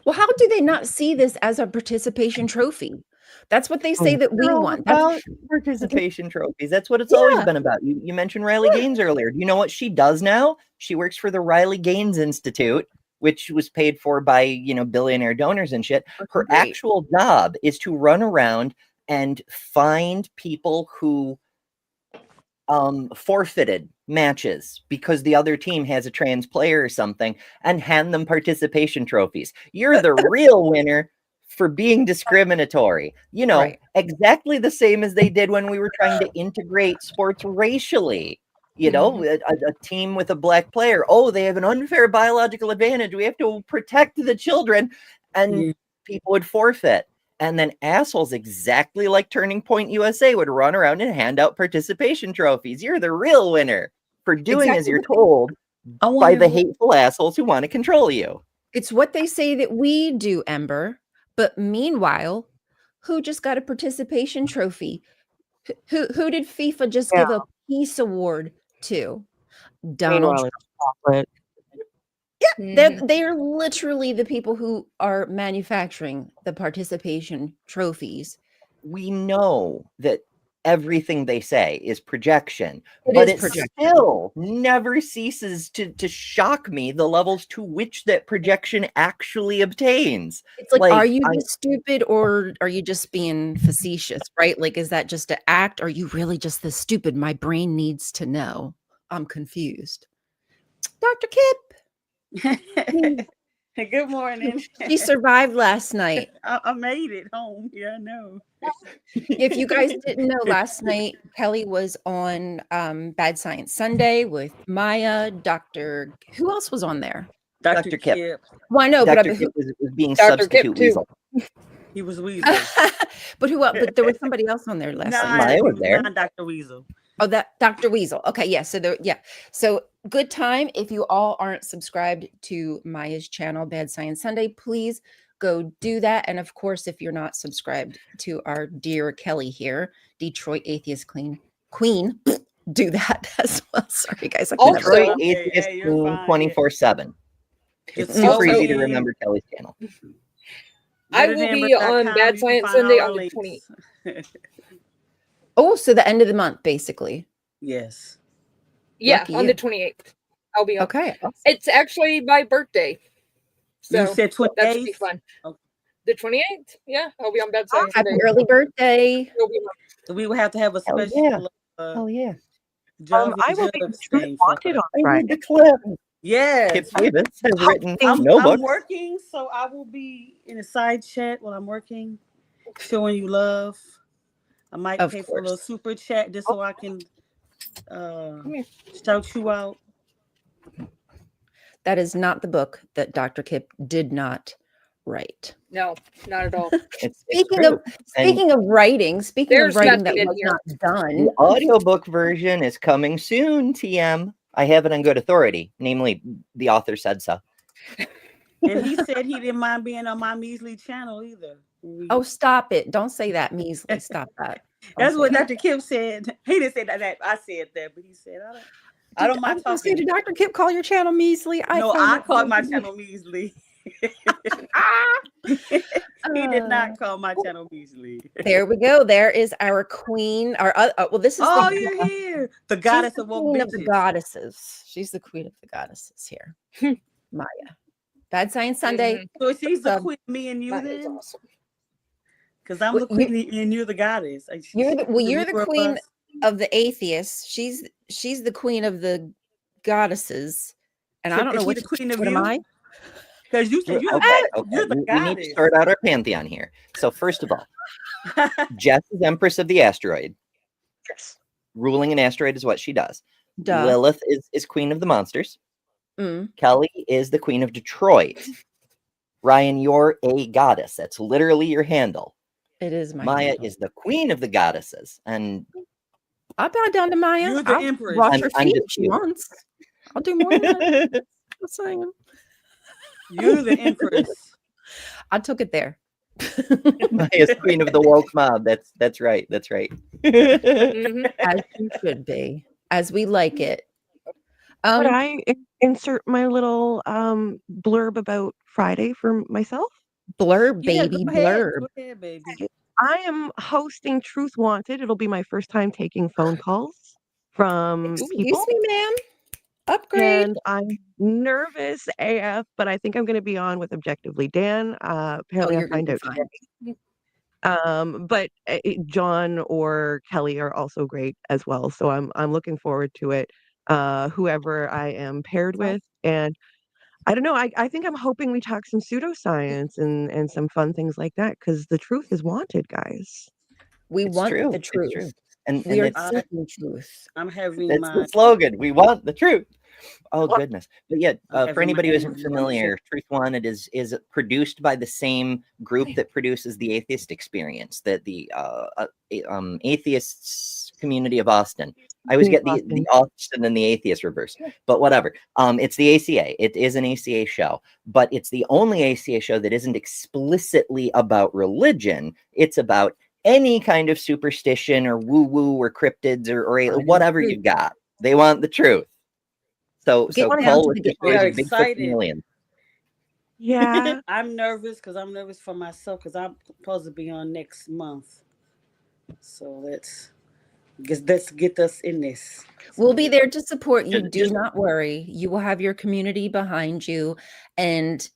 Well, how do they not see this as a participation trophy? That's what they say that we want. About participation trophies. That's what it's always been about. You mentioned Riley Gaines earlier. Do you know what she does now? She works for the Riley Gaines Institute, which was paid for by, billionaire donors and shit. Her actual job is to run around and find people who forfeited matches because the other team has a trans player or something and hand them participation trophies. You're the real winner for being discriminatory. Exactly the same as they did when we were trying to integrate sports racially. A team with a black player. Oh, they have an unfair biological advantage. We have to protect the children. And people would forfeit. And then assholes exactly like Turning Point USA would run around and hand out participation trophies. You're the real winner for doing as you're told by the hateful assholes who want to control you. It's what they say that we do, Ember. But meanwhile, who just got a participation trophy? Who did FIFA just give a peace award to? Donald Trump. Yeah, they're literally the people who are manufacturing the participation trophies. We know that everything they say is projection, but it still never ceases to shock me the levels to which that projection actually obtains. It's like are you just stupid or are you just being facetious, right? Like, is that just an act? Or are you really just this stupid? My brain needs to know. I'm confused. Dr. Kip. Good morning. She survived last night. I made it home. Yeah, I know. If you guys didn't know, last night Kelly was on Bad Science Sunday with Maya, Dr. Who else was on there? Dr. Kip. Well, I know, Dr. but Kip was being substitute Weasel. He was Weasel. But who else? But there was somebody else on there last night. Maya was there. Not Dr. Weasel. Oh, that Dr. Weasel. Okay, yeah. So good time. If you all aren't subscribed to Maya's channel, Bad Science Sunday, please go do that. And of course, if you're not subscribed to our dear Kelly here, Detroit Atheist Queen, do that as well. Sorry, guys. Detroit Atheist Queen 24/7. It's super easy to remember Kelly's channel. I will be on Bad Science Sunday on the 20th. Oh, so the end of the month, basically. Yes. Yeah, on the 28th. I'll be on. Okay. It's actually my birthday. So you said 28th? That should be fun. Okay. The 28th? Yeah, I'll be on Bad Science Happy early birthday. So we will have to have a special. Oh, yeah. I will be wanted on Friday. Yes. Kip Davis has written I'm books. working, so I will be in a side chat while I'm working, showing you love. I might pay for a little super chat just so I can shout you out. That is not the book that Dr. Kip did not write. No, not at all. Speaking of writing that was not done. The audiobook version is coming soon, TM. I have it on good authority, namely the author said so. And he said he didn't mind being on my measly channel either. Oh, stop it. Don't say that measly. Stop that. That's what Dr. Kip said. He didn't say that. I said that, but he said, I don't mind talking. Did Dr. Kip call your channel measly? I called my channel measly. He He did not call my channel measly. There we go. There is our queen. Our well, this is you're here. The goddess of woke queen of the bitches. goddesses. She's the queen of the goddesses here. Maya. Bad Science Sunday. So she's the So, queen of me and you That is then? awesome. Because I'm the queen and you're the goddess. You're the neither of queen us. of the atheists. She's the queen of the goddesses. And I don't know Is she the queen of what you? am I? Because you said you're Okay. you're the We need goddess. to sort out our pantheon here. So first of all, Jess is Empress of the Asteroid. Yes. Ruling an asteroid is what she does. Duh. Lilith is queen of the monsters. Mm. Kelly is the queen of Detroit. Ryan, you're a goddess. That's literally your handle. It is my Maya handle. is the queen of the goddesses. And I'll bow down to Maya. You're the I'll empress. wash her I'm feet just if she you. wants. I'll do more than that. Just saying. You're the empress. I took it there. Maya's queen of the woke mob. That's right. That's right. Mhm. As you should be, as we like it. Could I insert my little blurb about Friday for myself? Blurb, Yeah, baby, go ahead. blurb. Go ahead, baby. I am hosting Truth Wanted. It'll be my first time taking phone calls from people. Excuse me, ma'am. Upgrade. And I'm nervous AF, but I think I'm going to be on with Objectively Dan. Apparently, you're I gonna find be out fine. today. But John or Kelly are also great as well. So I'm looking forward to it. Whoever I am paired with, and I don't know. I think I'm hoping we talk some pseudoscience and some fun things like that because the truth is wanted, guys. We It's want true. the It's truth. true. And We are it's seeking truth. I'm having that's my the slogan. We want the truth. Oh What? goodness. But yeah, having for anybody who my isn't interview on the familiar, Truth Wanted is produced by the same group that produces the Atheist Experience, that the atheists community of Austin. I always get the Austin and the atheist reverse, but whatever. It's the ACA. It is an ACA show, but it's the only ACA show that isn't explicitly about religion. It's about any kind of superstition or woo-woo or cryptids or whatever you got. They want the truth. So Get down Cole to was the just get We are raising big excited. million. Yeah. I'm nervous because I'm nervous for myself because I'm supposed to be on next month. So let's get us in this. We'll be there to support you. Do Just- not worry. You will have your community behind you, and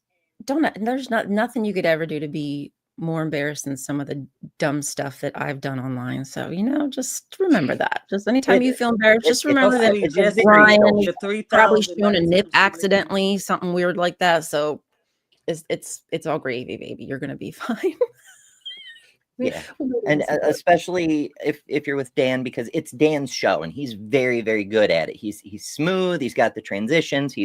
there's nothing you could ever do to be more embarrassed than some of the dumb stuff that I've done online. So just remember that. Just anytime you feel embarrassed, just remember that it's a Brian the probably 3,000 shown a nip likes. accidentally, something weird like that. So it's all gravy, baby. You're gonna be fine. Yeah, and especially if you're with Dan, because it's Dan's show and he's very, very good at it. He's smooth. He's got the transitions.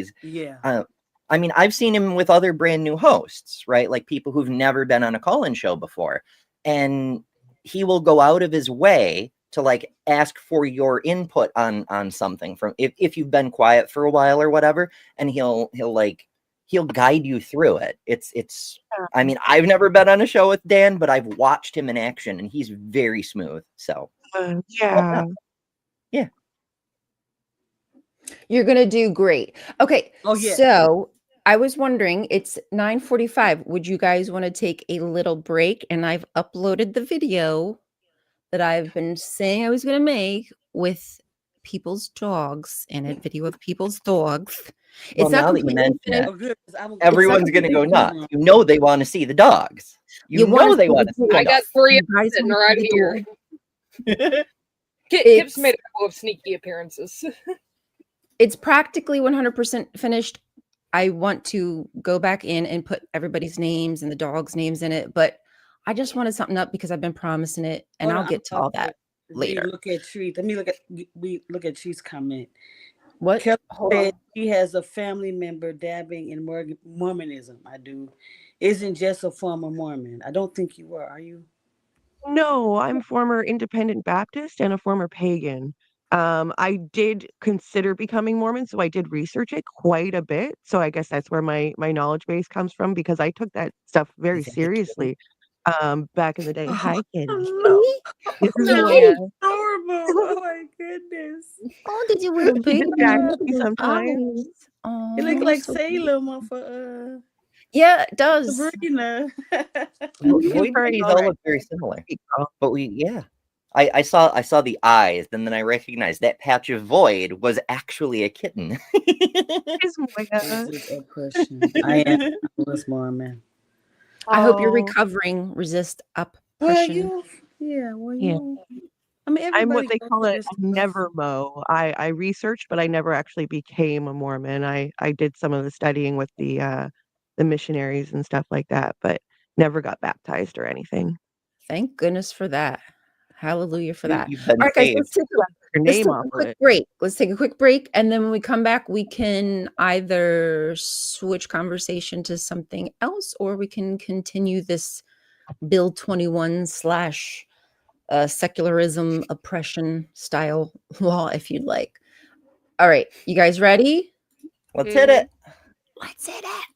I mean, I've seen him with other brand new hosts, right? Like people who've never been on a call-in show before, and he will go out of his way to like ask for your input on something from if you've been quiet for a while or whatever, and he'll guide you through it. It's I mean, I've never been on a show with Dan, but I've watched him in action and he's very smooth. So Yeah. Yeah. You're gonna do great. Okay. Oh, yeah. So I was wondering, it's 9:45. Would you guys want to take a little break? And I've uploaded the video that I've been saying I was gonna make with people's dogs in it, video of people's dogs. Well, It's not now that you completely mention finished. it, Oh, good. 'Cause I'm- everyone's going to go nuts. You know they want to see the dogs. You You wanna know they see want the to see the I got dogs. 3 You guys sitting wanna right see the here. dog? Kip's It's- made a couple of sneaky appearances. It's practically 100% finished. I want to go back in and put everybody's names and the dogs' names in it, but I just wanted something up because I've been promising it, and Hold I'll on, get to all that later. Look at Treat. Let me look at Treat's comment. What? Kelly Hold said on. she has a family member dabbing in Mormonism. I do. Isn't just a former Mormon. I don't think you are you? No, I'm former independent Baptist and a former pagan. I did consider becoming Mormon, so I did research it quite a bit. So I guess that's where my knowledge base comes from because I took that stuff very Is that seriously back in the day. Hi, kitty. No. This is No. Maya. Adorable. Oh my goodness. Oh, did you little She baby? distracts me Look at sometimes. those eyes. You look Oh, like so cute. Salem off of Yeah, it does. Sabrina. Void bodies all look very similar, but I saw the eyes, and then I recognized that patch of void was actually a kitten. This is a question. I am Louis Mormon. I hope you're recovering. Resist oppression. I mean, I'm what everybody they goes call through it this stuff. never Mo. I researched, but I never actually became a Mormon. I did some of the studying with the missionaries and stuff like that, but never got baptized or anything. Thank goodness for that. Hallelujah for that. You've been All right, guys, saved. let's take Your name off a of quick it. break. Let's take a quick break. And then when we come back, we can either switch conversation to something else, or we can continue this Bill 21 / secularism oppression style law if you'd like. All right, you guys ready? Let's hit it. Let's hit it.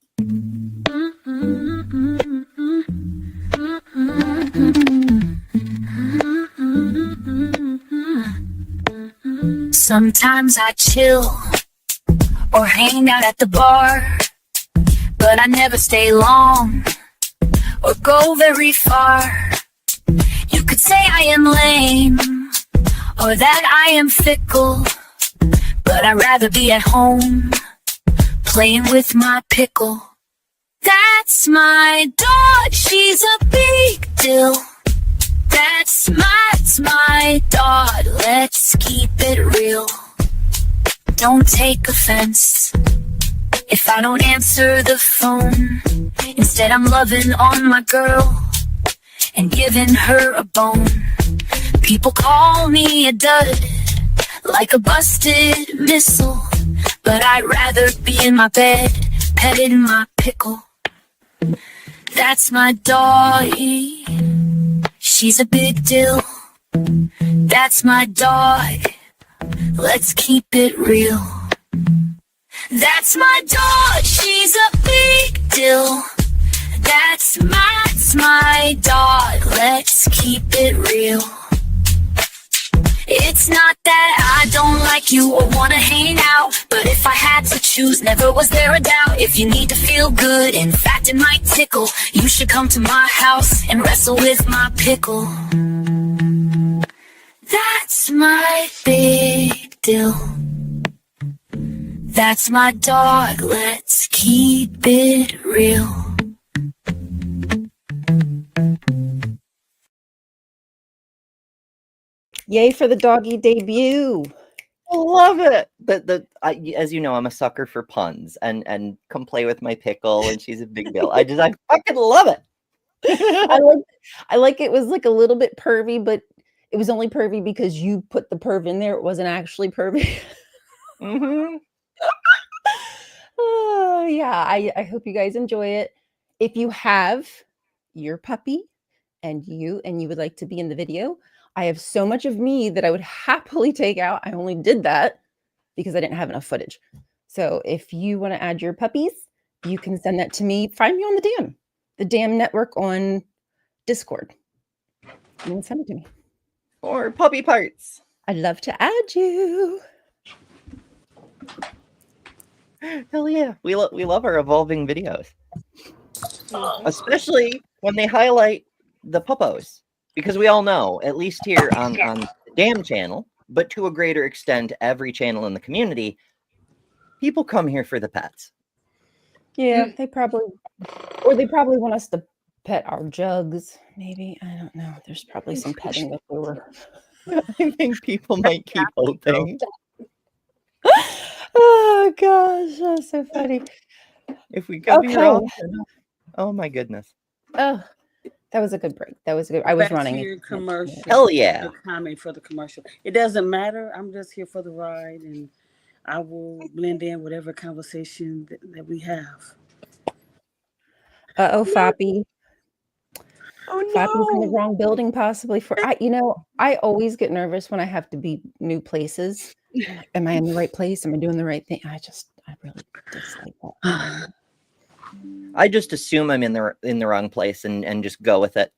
Sometimes I chill or hang out at the bar, but I never stay long or go very far. You could say I am lame or that I am fickle, but I'd rather be at home playing with my pickle. That's my dog, she's a big deal. That's my dog, let's keep it real. Don't take offense if I don't answer the phone. Instead I'm loving on my girl and giving her a bone. People call me a dud, like a busted missile, but I'd rather be in my bed, petting my pickle. That's my doggy, she's a big deal. That's my dog, let's keep it real. That's my dog, she's a big deal. That's my dog, let's keep it real. It's not that I don't like you or wanna hang out, but if I had to choose, never was there a doubt. If you need to feel good, in fact it might tickle, you should come to my house and wrestle with my pickle. That's my big deal. That's my dog, let's keep it real. Yay for the doggy debut. I love it. As you know, I'm a sucker for puns and come play with my pickle, and she's a big deal. I fucking love it. I like it was like a little bit pervy, but it was only pervy because you put the perv in there. It wasn't actually pervy. Mm-hmm. Oh, yeah, I hope you guys enjoy it. If you have your puppy and you would like to be in the video, I have so much of me that I would happily take out. I only did that because I didn't have enough footage. So if you want to add your puppies, you can send that to me. Find me on the Damn Network on Discord. And send it to me. Or puppy parts. I'd love to add you. Hell yeah. We love our evolving videos. Especially when they highlight the puppos. Because we all know, at least here on the Damn channel, but to a greater extent, every channel in the community, people come here for the pets. Yeah, they probably want us to pet our Jugs, maybe. I don't know. There's probably some petting that they were. I think people might keep hoping. Oh gosh, that's so funny. If we could be wrong. Oh my goodness. Oh, that was a good break. That was good. I was running. Your commercial. Hell yeah. Comment for the commercial. It doesn't matter. I'm just here for the ride, and I will blend in whatever conversation that we have. Foppy. Oh no. Foppy's in the wrong building, possibly. I always get nervous when I have to be new places. Am I in the right place? Am I doing the right thing? I really dislike that. I just assume I'm in the wrong place and just go with it.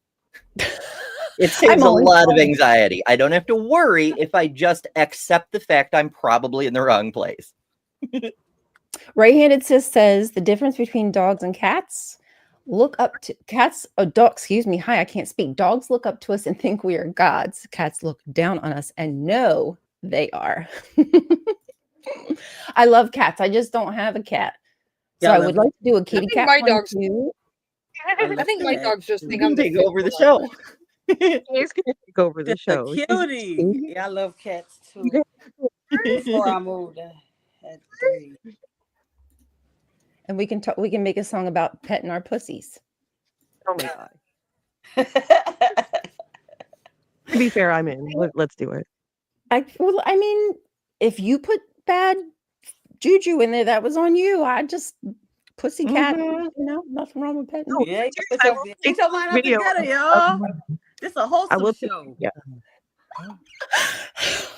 It saves a lot of anxiety. I don't have to worry if I just accept the fact I'm probably in the wrong place. Right-handed sis says the difference between dogs and cats. look up to cats. Oh, dog. Excuse me. Hi, I can't speak. Dogs look up to us and think we are gods. Cats look down on us and know they are. I love cats. I just don't have a cat, so Yeah, I would like to do a kitty think cat my one dogs- too. I think my dogs just think I'm You the take fit over the one. show. He's gonna take over the Just a show. cutie. Yeah, I love cats too. Before I moved, I had 3. And we can talk. We can make a song about petting our pussies. Oh my god. To be fair, I'm in. Let's do it. I mean, if you put bad juju in there, that was on you. I just pussy cat. Mhm. You know, nothing wrong with petting. Yeah, I will get your mind up video together, of- y'all. This a I wholesome will. show. Yeah.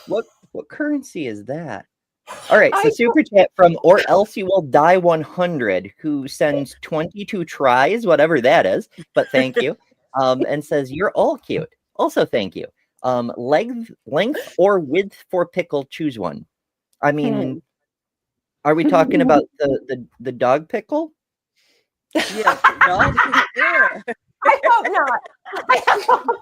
What currency is that? All right, so I super chat from or else you will die 100, who sends 22 tries, whatever that is, but thank you. And says you're all cute. Also thank you. Length or width for pickle, choose one. I mean, are we talking about the dog pickle? Yeah, dog. Yeah. I hope not. I hope not.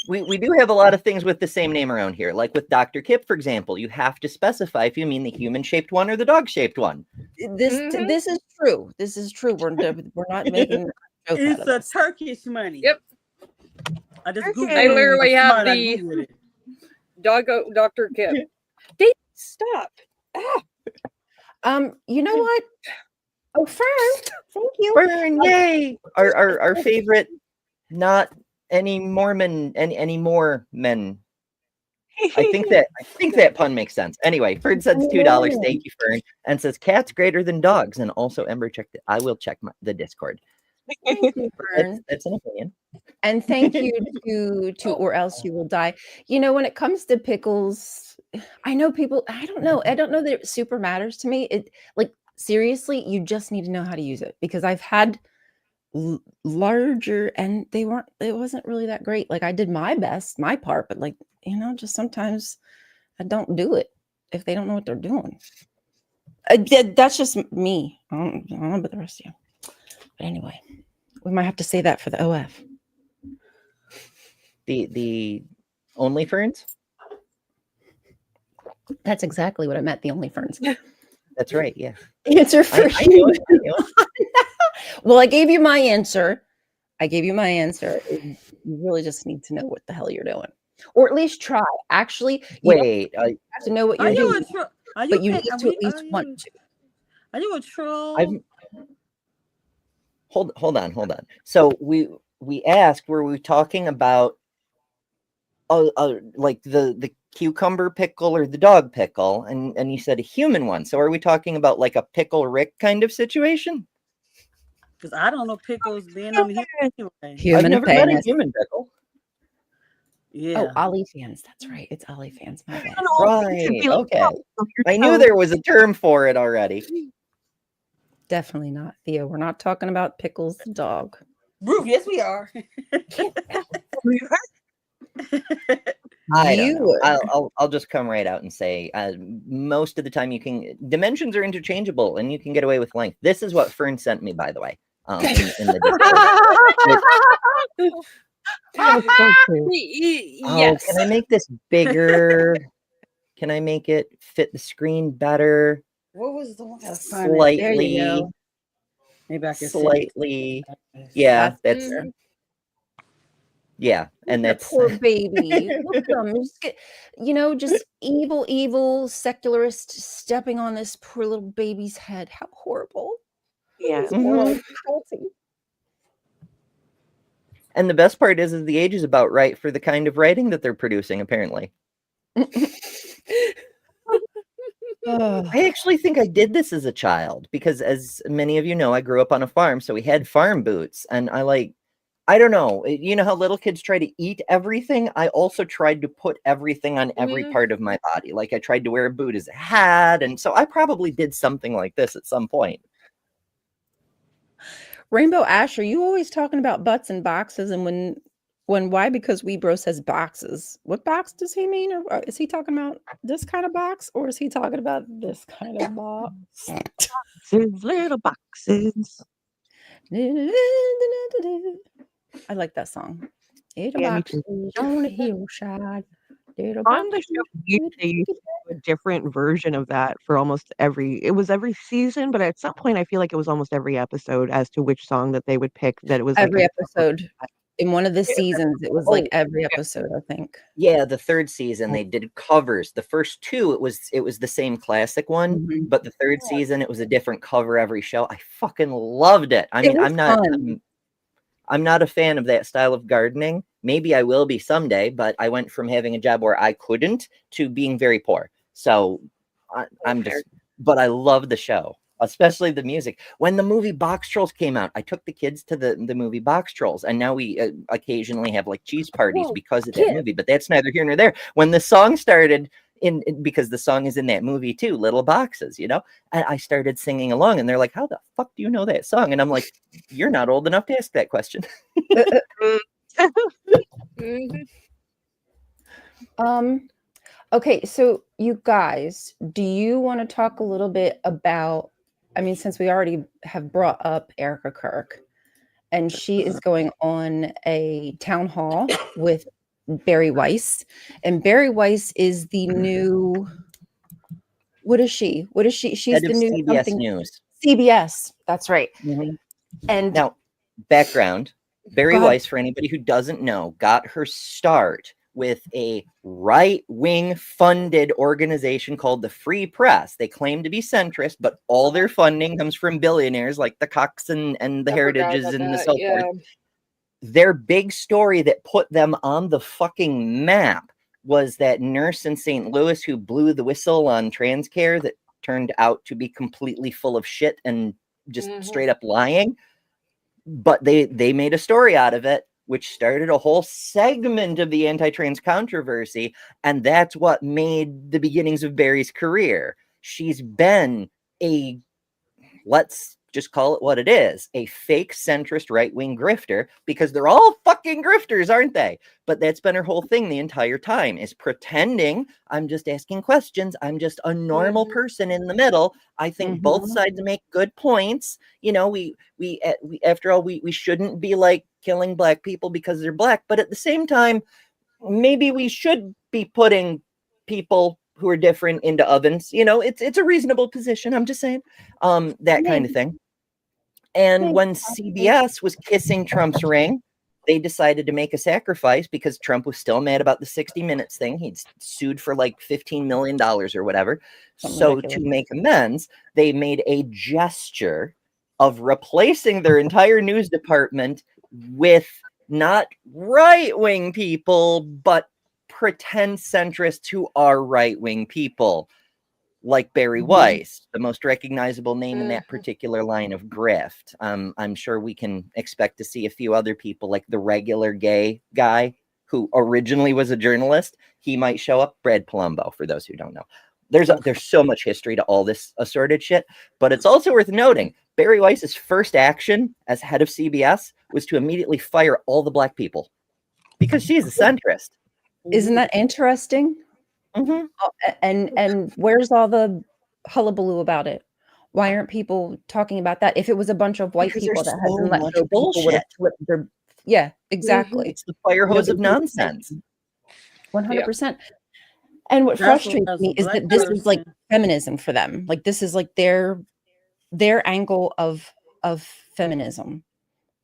We do have a lot of things with the same name around here. Like with Dr. Kip, for example, you have to specify if you mean the human-shaped one or the dog-shaped one. This is true. This is true. We're not making a joke out It's of a this. Turkish money. Yep. I just Okay. Googled I it. literally I'm have smart, I the- Googled it. Dr. Kip. They stop. Ah, You know what? Oh, Fern, thank you. Fern, yay! Our favorite, not any Mormon, any more men. I think that pun makes sense. Anyway, Fern sends $2. Thank you, Fern, and says cats greater than dogs. And also, Ember checked it. I will check the Discord. Thank you, Fern. That's an opinion. And thank you to or else you will die. You know, when it comes to pickles, I know people, I don't know that it super matters to me. It like seriously, you just need to know how to use it because I've had larger and it wasn't really that great. Like I did my best, my part, but like, you know, just sometimes I don't do it if they don't know what they're doing. That's just me. I don't know about the rest of you. But anyway, we might have to say that for the OF. The only Ferns? That's exactly what I meant. The only ferns. That's right. Yeah. Answer for I knew it. I knew it. Well, I gave you my answer. You really just need to know what the hell you're doing, or at least try. Actually, you don't Wait. have to know what Are you're you doing, a troll? Are you but you pick- need are to we- at least are you- want to. Are you a troll? I'm hold on. So we asked, were we talking about like the cucumber pickle or the dog pickle, and you said a human one. So are we talking about like a pickle Rick kind of situation? Because I don't know pickles being on the anyway. I've Human never met a fans. human pickle. Yeah. Oh, Ollie fans. That's right. It's Ollie fans. My bad. Right. Okay. I knew there was a term for it already. Definitely not, Theo. We're not talking about pickles the dog. Ruth, yes, we are. I don't You know. would. I'll just come right out and say most of the time dimensions are interchangeable and you can get away with length. This is what Fern sent me, by the way. In the Discord. That was so cute. Yes. Can I make this bigger? Can I make it fit the screen better? What was the one? I gotta find it. There you Slightly. go. Maybe I can Slightly. Yeah, that's Mhm. yeah, and That that's poor baby. Look at them. Just evil secularist stepping on this poor little baby's head. How horrible. Yeah. Mhm. Cruelty. And the best part is the age is about right for the kind of writing that they're producing, apparently. I actually think I did this as a child because, as many of you know, I grew up on a farm, so we had farm boots, and I don't know, you know how little kids try to eat everything? I also tried to put everything on every part of my body. Like I tried to wear a boot as a hat, and so I probably did something like this at some point. Rainbow Ash, are you always talking about butts and boxes? And why? Because Weebro says boxes. What box does he mean? Or is he talking about this kind of box? Or is he talking about this kind of box? little boxes. I like that song. Little Yeah, me boxes too. on the hillside. Little On the boxes. show, they used to do a different version of that for almost it was every season, but at some point I feel like it was almost every episode as to which song that they would pick that it was like Every a episode. In one of the Yeah, seasons, it was Oh, like every episode, I think. yeah, the third season they did covers. The first two, it was the same classic one, Mhm. but the third season it was a different cover every show. I fucking loved it. I mean, was fun. I'm not a fan of that style of gardening. Maybe I will be someday, but I went from having a job where I couldn't to being very poor. So I'm just, but I love the show, especially the music. When the movie Box Trolls came out, I took the kids to the movie Box Trolls, and now we occasionally have like cheese parties Whoa, because of that movie. But that's neither here nor there. When the song started, because the song is in that movie too, Little Boxes, and I started singing along, and they're like, how the fuck do you know that song? And I'm like, you're not old enough to ask that question. Okay, so you guys, do you want to talk a little bit about, I mean, since we already have brought up Erica Kirk, and she is going on a town hall with Barry Weiss, and Barry Weiss is the new, what is she? She's Head the of new CBS something. News. CBS, that's right. Mhm. And Now, background, Barry Go ahead. Weiss, for anybody who doesn't know, got her start with a right-wing funded organization called the Free Press. They claim to be centrist, but all their funding comes from billionaires like the Cox and the Heritages and the so forth. Their big story that put them on the fucking map was that nurse in St. Louis who blew the whistle on trans care that turned out to be completely full of shit and just straight up lying. But they made a story out of it, which started a whole segment of the anti-trans controversy, and that's what made the beginnings of Barry's career. She's been a, let's just call it what it is, a fake centrist right-wing grifter, because they're all fucking grifters, aren't they? But that's been her whole thing the entire time, is pretending I'm just asking questions. I'm just a normal person in the middle. I think both sides make good points. We after all, we shouldn't be like killing black people because they're black, but at the same time, maybe we should be putting people who are different into ovens. It's a reasonable position. I'm just saying, that kind of thing. And when CBS was kissing Trump's ring, they decided to make a sacrifice because Trump was still mad about the 60 Minutes thing. He'd sued for like $15 million or whatever. So to make amends, they made a gesture of replacing their entire news department with not right-wing people, but pretend centrists who are right-wing people, like Barry Weiss, the most recognizable name in that particular line of grift. I'm sure we can expect to see a few other people, like the regular gay guy who originally was a journalist. He might show up. Brad Palumbo, for those who don't know. There's so much history to all this assorted shit, but it's also worth noting Barry Weiss's first action as head of CBS was to immediately fire all the black people because she's a centrist. Isn't that interesting? And where's all the hullabaloo about it? Why aren't people talking about that? If it was a bunch of white people that hasn't let go, people would have flipped their. Yeah, exactly. It's the fire hose of nonsense. 100%. And what frustrates me is that this is like feminism for them. Like this is like their angle of feminism,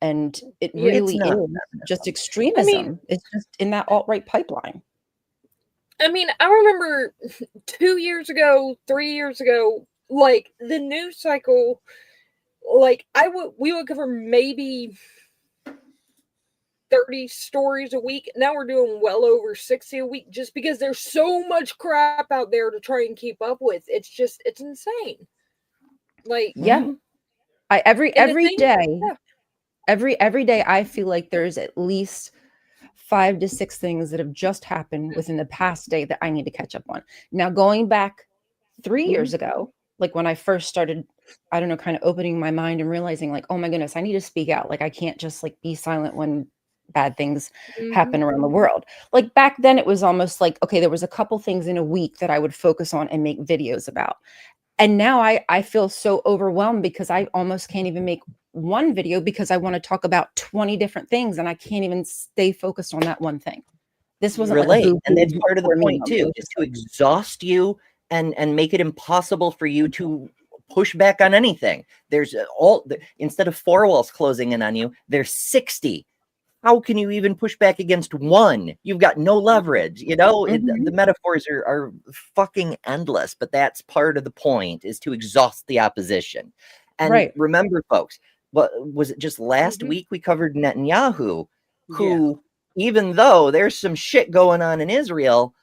and it really is just extremism. It's just in that alt-right pipeline. I mean, I remember 2 years ago, 3 years ago, like the news cycle, like we would cover maybe 30 stories a week. Now we're doing well over 60 a week just because there's so much crap out there to try and keep up with. It's insane. Like, every day I feel like there's at least 5 to 6 things that have just happened within the past day that I need to catch up on. Now, going back 3 years ago, like when I first started, I don't know, kind of opening my mind and realizing like, oh my goodness, I need to speak out. Like I can't just like be silent when bad things happen around the world. Like back then it was almost like, okay, there was a couple things in a week that I would focus on and make videos about. And now I feel so overwhelmed because I almost can't even make one video because I want to talk about 20 different things and I can't even stay focused on that one thing. This wasn't relate, like and that's part of the point too, is to exhaust you and make it impossible for you to push back on anything. There's instead of 4 walls closing in on you, there's 60. How can you even push back against one? You've got no leverage. You know, the metaphors are fucking endless, but that's part of the point, is to exhaust the opposition. And remember, folks, what was it just last week we covered Netanyahu, who, even though there's some shit going on in Israel,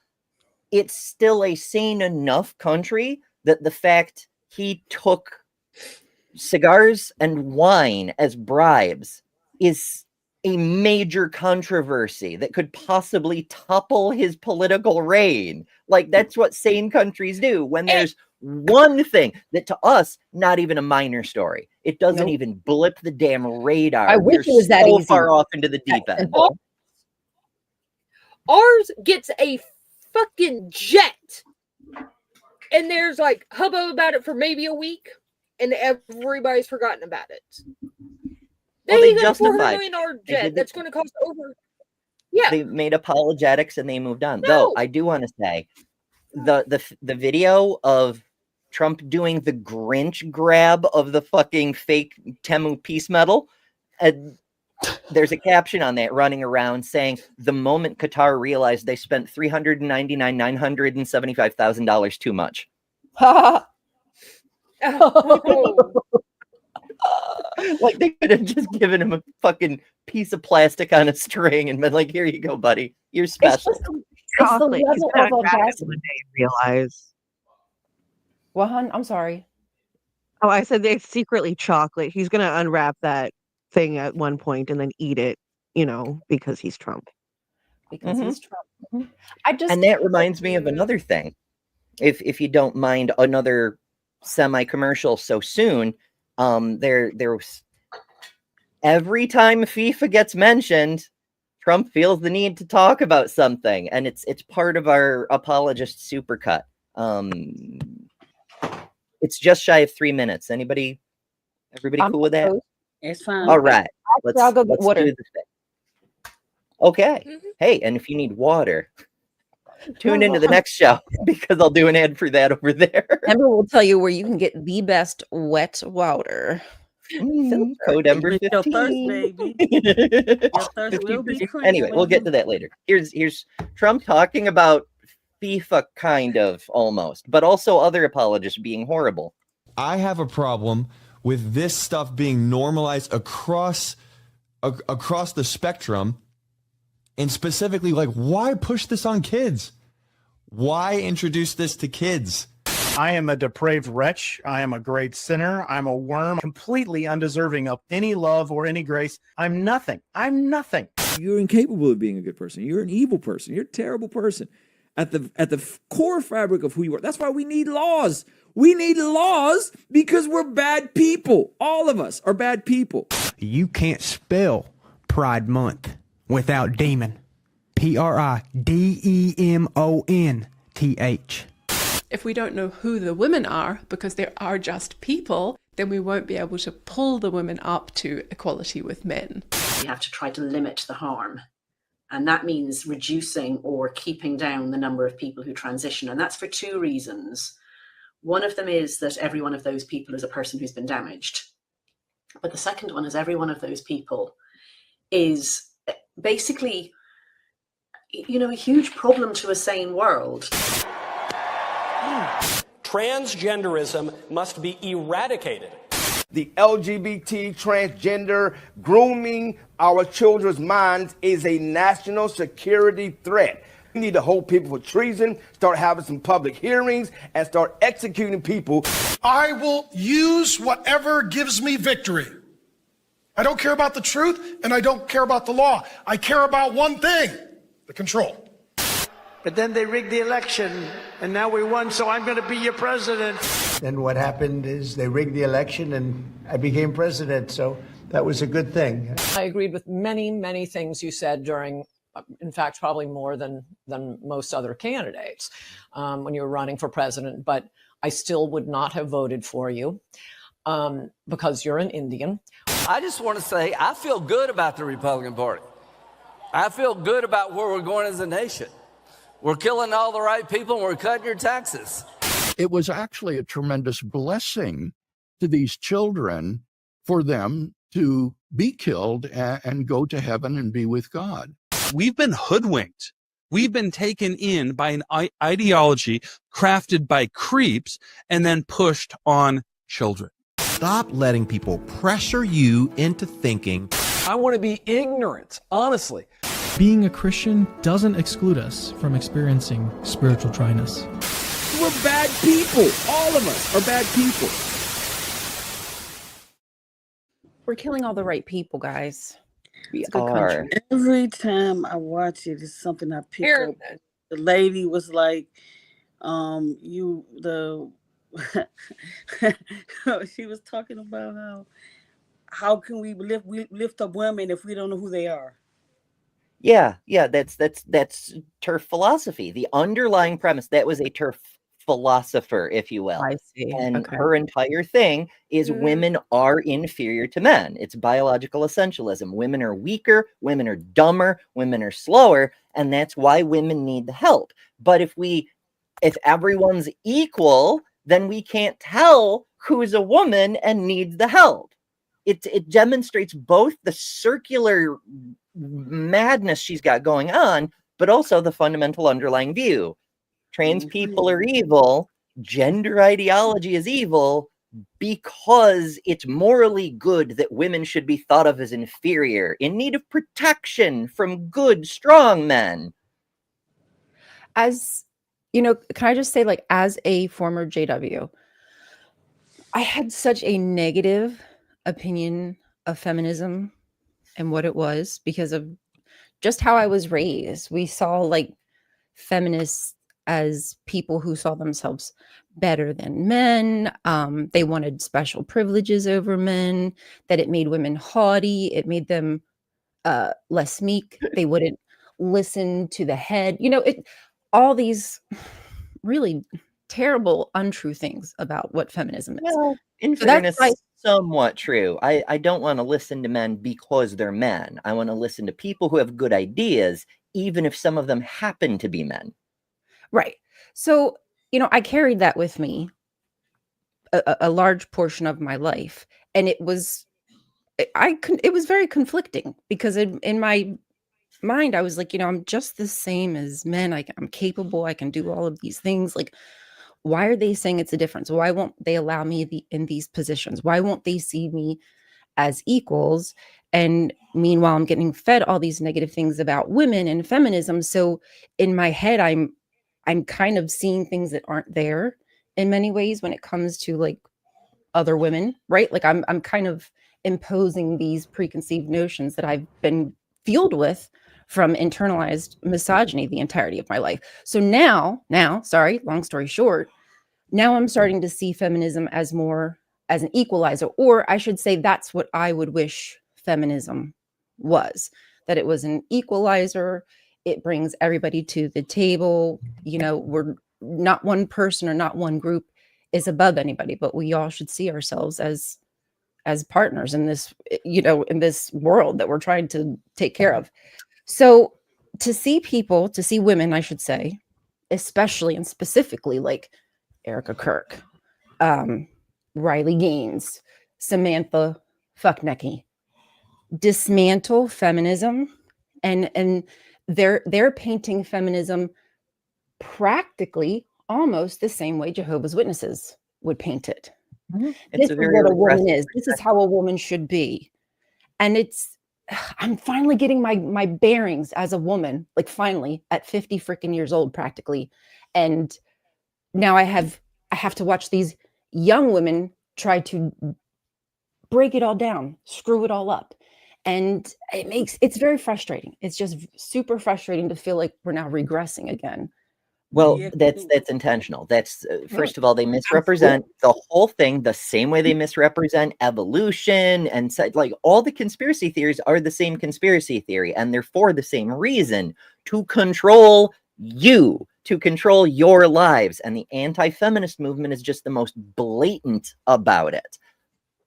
it's still a sane enough country that the fact he took cigars and wine as bribes is a major controversy that could possibly topple his political reign. Like, that's what sane countries do when there's one thing that, to us, not even a minor story. It doesn't even blip the damn radar. I wish it was that easy. Far off into the deep end. Ours gets a fucking jet, and there's like hubbub about it for maybe a week, and everybody's forgotten about it. They got a $400 million jet that's going to cost over. Yeah, they made apologetics and they moved on. Though I do want to say, the video of Trump doing the Grinch grab of the fucking fake Temu peace medal, there's a caption on that running around saying, the moment Qatar realized they spent $399,975,000 too much. Like, they could have just given him a fucking piece of plastic on a string and been like, here you go, buddy, you're special. Chocolate. He's gonna unwrap it one day and realize. Well, hon, I'm sorry. Oh, I said they're secretly chocolate. He's gonna unwrap that thing at one point and then eat it, you know, because he's Trump. Because he's Trump. And that reminds me of another thing. If you don't mind another semi-commercial so soon, there was, every time FIFA gets mentioned, Trump feels the need to talk about something, and it's part of our apologist supercut. It's just shy of 3 minutes. Everybody cool with that? It's fine. All right. I'll go get water. Do the thing. Okay. Hey, and if you need water, tune into the next show, because I'll do an ad for that over there. Ember will tell you where you can get the best wet water. Code Ember 15. Your thirst, baby. Your thirst will be quenched. Anyway, we'll get to that later. Here's Trump talking about FIFA, kind of, almost, but also other apologists being horrible. I have a problem with this stuff being normalized across the spectrum, and specifically, like, why push this on kids? Why introduce this to kids? I am a depraved wretch. I am a great sinner. I'm a worm, completely undeserving of any love or any grace. I'm nothing. I'm nothing. You're incapable of being a good person. You're an evil person. You're a terrible person. At the core fabric of who you are. That's why we need laws. We need laws because we're bad people. All of us are bad people. You can't spell Pride Month without demon. PRIDEMONTH. If we don't know who the women are, because there are just people, then we won't be able to pull the women up to equality with men. We have to try to limit the harm. And that means reducing or keeping down the number of people who transition. And that's for two reasons. One of them is that every one of those people is a person who's been damaged. But the second one is every one of those people is basically, you know, a huge problem to a sane world. Transgenderism must be eradicated. The LGBT, transgender, grooming our children's minds is a national security threat. We need to hold people for treason, start having some public hearings, and start executing people. I will use whatever gives me victory. I don't care about the truth, and I don't care about the law. I care about one thing, the control. But then they rigged the election, and now we won, so I'm going to be your president. Then what happened is they rigged the election, and I became president, so that was a good thing. I agreed with many, many things you said during, in fact, probably more than most other candidates when you were running for president. But I still would not have voted for you because you're an Indian. I just want to say I feel good about the Republican Party. I feel good about where we're going as a nation. We're killing all the right people and we're cutting your taxes. It was actually a tremendous blessing to these children for them to be killed and go to heaven and be with God. We've been hoodwinked. We've been taken in by an ideology crafted by creeps and then pushed on children. Stop letting people pressure you into thinking. I want to be ignorant, honestly. Being a Christian doesn't exclude us from experiencing spiritual dryness. We're bad people. All of us are bad people. We're killing all the right people, guys. We Good are. country. Every time I watch it, it's something I pick Here. up. The lady was like, she was talking about how can we lift up women if we don't know who they are. Yeah, that's turf philosophy. The underlying premise, that was a turf philosopher, if you will. I see. And Okay. her entire thing is women are inferior to men. It's biological essentialism. Women are weaker, women are dumber, women are slower, and that's why women need the help. But if everyone's equal, then we can't tell who's a woman and needs the help. It demonstrates both the circular madness she's got going on, but also the fundamental underlying view. Trans people are evil, gender ideology is evil, because it's morally good that women should be thought of as inferior, in need of protection from good, strong men. As you know, can I just say, like, as a former JW, I had such a negative opinion of feminism and what it was because of just how I was raised. We saw like feminists as people who saw themselves better than men. They wanted special privileges over men, that it made women haughty. It made them less meek. They wouldn't listen to the head. You know, all these really terrible, untrue things about what feminism is. Well, in fairness, somewhat true. I don't want to listen to men because they're men. I want to listen to people who have good ideas, even if some of them happen to be men. Right. So, you know, I carried that with me a large portion of my life. And it was very conflicting because in my mind, I was like, you know, I'm just the same as men. I'm capable. I can do all of these things. Like, why are they saying it's a difference? Why won't they allow me in these positions? Why won't they see me as equals? And meanwhile, I'm getting fed all these negative things about women and feminism. So in my head, I'm kind of seeing things that aren't there in many ways when it comes to like other women, right? Like I'm kind of imposing these preconceived notions that I've been fueled with from internalized misogyny the entirety of my life. So now, sorry, long story short, now I'm starting to see feminism as more as an equalizer, or I should say that's what I would wish feminism was, that it was an equalizer. It brings everybody to the table. You know, we're not one person or not one group is above anybody, but we all should see ourselves as partners in this, you know, in this world that we're trying to take care of. So to see women, I should say, especially and specifically like Erica Kirk, Riley Gaines, Samantha Fucknecky, dismantle feminism, and they're painting feminism practically almost the same way Jehovah's Witnesses would paint it. This is what a woman is. This is how a woman should be. And I'm finally getting my bearings as a woman, like finally at 50 freaking years old, practically. And now I have to watch these young women try to break it all down, screw it all up. And it's very frustrating. It's just super frustrating to feel like we're now regressing again. Well, that's intentional. That's first of all, they misrepresent the whole thing the same way they misrepresent evolution, and like all the conspiracy theories are the same conspiracy theory, and they're for the same reason, to control you. to control your lives. And the anti-feminist movement is just the most blatant about it.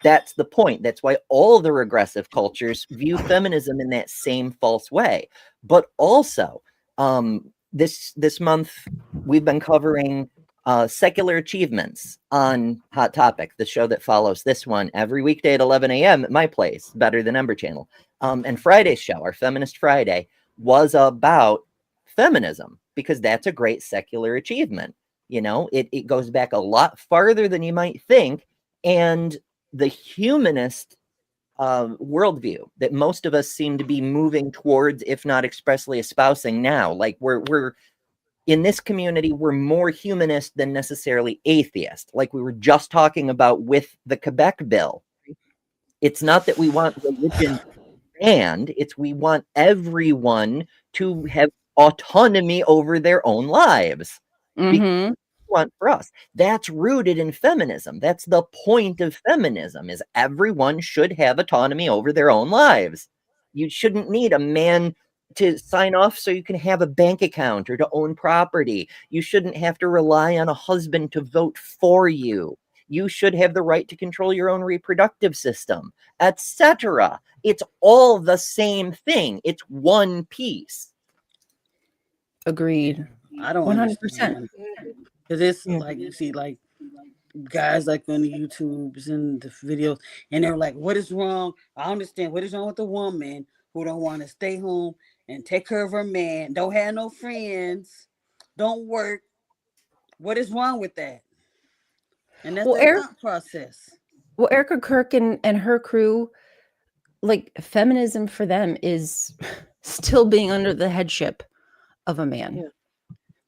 That's the point. That's why all the regressive cultures view feminism in that same false way. But also, this month we've been covering secular achievements on Hot Topic, the show that follows this one every weekday at 11 a.m. at my place, Better Than Ember channel. And Friday's show, our Feminist Friday, was about feminism, because that's a great secular achievement. You know, it goes back a lot farther than you might think. And the humanist worldview that most of us seem to be moving towards, if not expressly espousing now, like we're in this community, we're more humanist than necessarily atheist, like we were just talking about with the Quebec bill. It's not that we want religion banned, it's we want everyone to have autonomy over their own lives. Mm-hmm. Want for us, that's rooted in feminism. That's the point of feminism, is everyone should have autonomy over their own lives. You shouldn't need a man to sign off so you can have a bank account or to own property. You shouldn't have to rely on a husband to vote for you. You should have the right to control your own reproductive system, etc. It's all the same thing. It's one piece. Agreed. I don't 100%. Because it's like, you see, like guys like on the YouTubes and the videos, and they're like, what is wrong? I understand what is wrong with the woman who don't want to stay home and take care of her man, don't have no friends, don't work. What is wrong with that? And that's the thought process. Well, Erica Kirk and her crew, like, feminism for them is still being under the headship of a man. Yeah.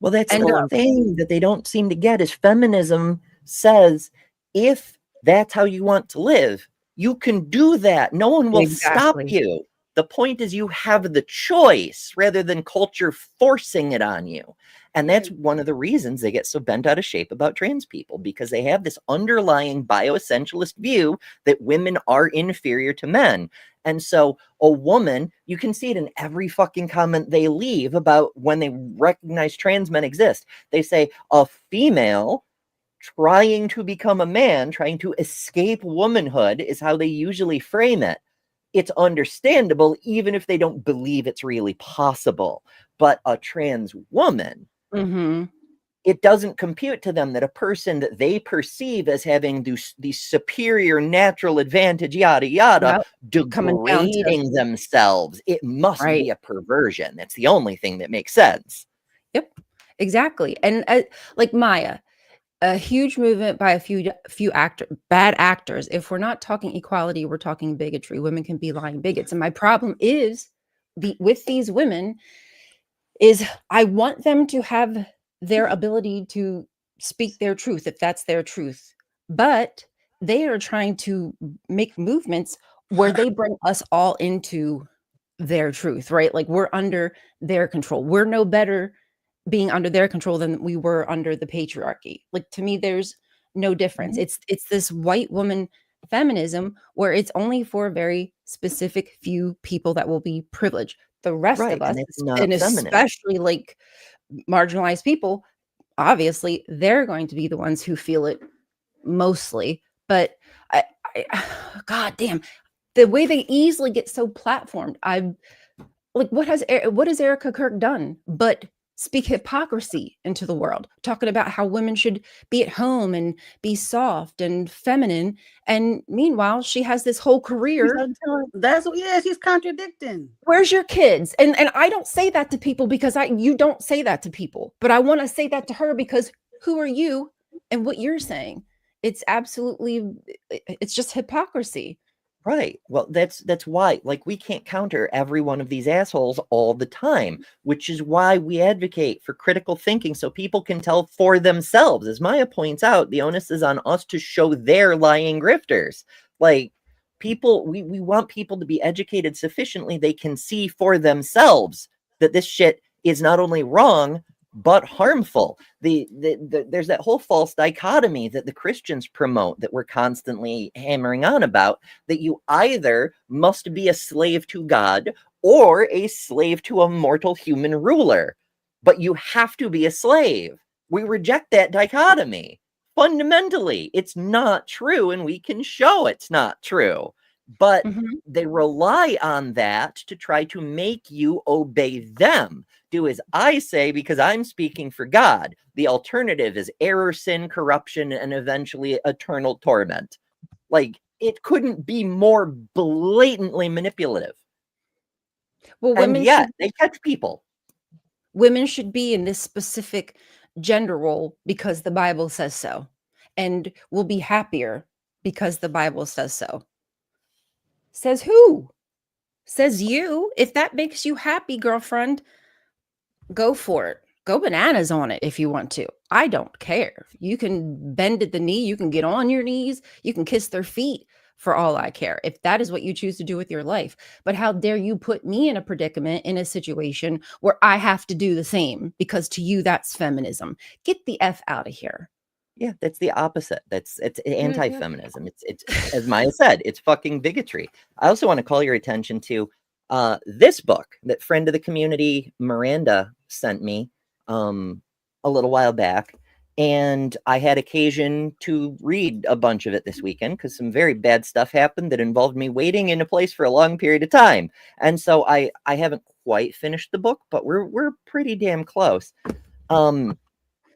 Well, that's the thing that they don't seem to get, is feminism says, if that's how you want to live, you can do that. No one will stop you. The point is you have the choice rather than culture forcing it on you. And that's one of the reasons they get so bent out of shape about trans people, because they have this underlying bioessentialist view that women are inferior to men. And so a woman, you can see it in every fucking comment they leave about when they recognize trans men exist. They say a female trying to become a man, trying to escape womanhood, is how they usually frame it. It's understandable, even if they don't believe it's really possible. But a trans woman, it doesn't compute to them that a person that they perceive as having the superior natural advantage, yada, yada, degrading themselves. It must be a perversion. That's the only thing that makes sense. Yep, exactly. And like Maya, a huge movement by a few bad actors. If we're not talking equality, we're talking bigotry. Women can be lying bigots. And my problem is with these women is I want them to have their ability to speak their truth, if that's their truth. But they are trying to make movements where they bring us all into their truth, right? Like, we're under their control. We're no better being under their control than we were under the patriarchy. Like, to me, there's no difference. It's this white woman feminism where it's only for a very specific few people that will be privileged. The rest of us, and especially like marginalized people, obviously they're going to be the ones who feel it mostly. But I god damn, the way they easily get so platformed. I'm like, what has Erica Kirk done but speak hypocrisy into the world, talking about how women should be at home and be soft and feminine, and meanwhile she has this whole career. She's contradicting. Where's your kids? And I don't say that to people because you don't say that to people, but I want to say that to her because who are you and what you're saying? It's just hypocrisy. Right. Well, that's why, like, we can't counter every one of these assholes all the time, which is why we advocate for critical thinking so people can tell for themselves. As Maya points out, the onus is on us to show their lying grifters. Like, people, we want people to be educated sufficiently they can see for themselves that this shit is not only wrong, but harmful. There's that whole false dichotomy that the Christians promote that we're constantly hammering on about, that you either must be a slave to God or a slave to a mortal human ruler. but you have to be a slave. We reject that dichotomy. Fundamentally, it's not true, and we can show it's not true. But they rely on that to try to make you obey them. Do as I say because I'm speaking for God. The alternative is error, sin, corruption, and eventually eternal torment. Like, it couldn't be more blatantly manipulative. Well, And women yet, should they catch people. women should be in this specific gender role because the Bible says so, and will be happier because the Bible says so. Says who? Says you. If that makes you happy, girlfriend, go for it. Go bananas on it if you want to. I don't care. You can bend at the knee, you can get on your knees, you can kiss their feet for all I care, if that is what you choose to do with your life. But how dare you put me in a predicament, in a situation where I have to do the same, because to you that's feminism. Get the F out of here. Yeah, that's the opposite. It's anti-feminism. It's as Maya said, it's fucking bigotry. I also want to call your attention to this book that friend of the community Miranda sent me a little while back, and I had occasion to read a bunch of it this weekend because some very bad stuff happened that involved me waiting in a place for a long period of time. And so I haven't quite finished the book, but we're pretty damn close.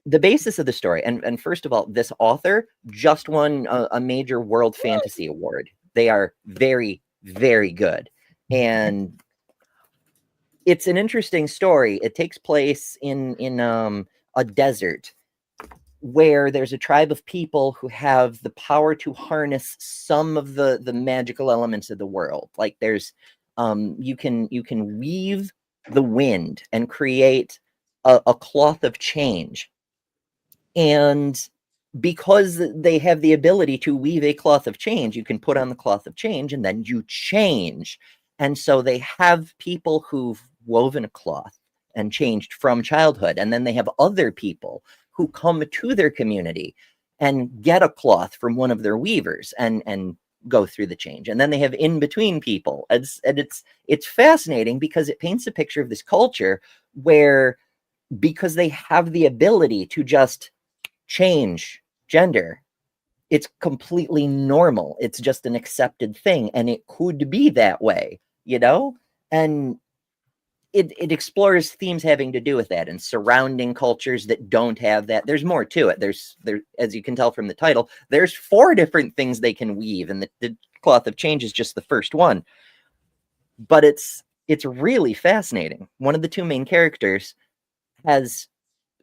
The basis of the story, and first of all, this author just won a major world fantasy award. They are very, very good. And it's an interesting story. It takes place in a desert where there's a tribe of people who have the power to harness some of the magical elements of the world. Like there's you can weave the wind and create a cloth of change. And because they have the ability to weave a cloth of change, you can put on the cloth of change and then you change. And so they have people who've woven a cloth and changed from childhood. And then they have other people who come to their community and get a cloth from one of their weavers and go through the change. And then they have in-between people. And it's fascinating because it paints a picture of this culture where, because they have the ability to just change gender, it's completely normal. It's just an accepted thing, and it could be that way, you know? And it explores themes having to do with that and surrounding cultures that don't have that. There's more to it. There's as you can tell from the title, there's 4 different things they can weave, and the cloth of change is just the first one. But it's really fascinating. One of the 2 main characters is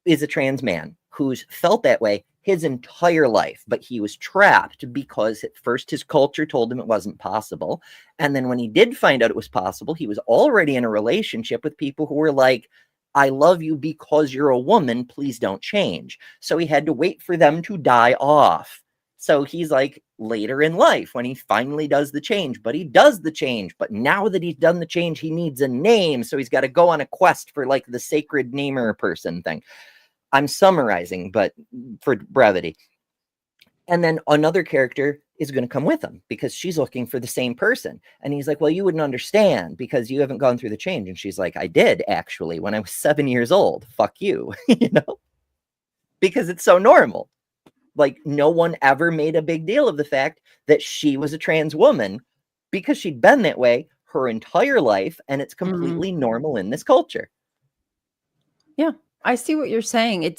a trans man who's felt that way his entire life, but he was trapped because at first his culture told him it wasn't possible. And then when he did find out it was possible, he was already in a relationship with people who were like, I love you because you're a woman, please don't change. So he had to wait for them to die off. So he's like later in life when he finally does the change, but he does the change. But now that he's done the change, he needs a name. So he's got to go on a quest for like the sacred namer person thing. I'm summarizing, but for brevity. And then another character is going to come with him because she's looking for the same person. And he's like, well, you wouldn't understand because you haven't gone through the change. And she's like, I did actually when I was 7 years old. Fuck you, you know, because it's so normal. Like no one ever made a big deal of the fact that she was a trans woman because she'd been that way her entire life. And it's completely normal in this culture. Yeah. I see what you're saying.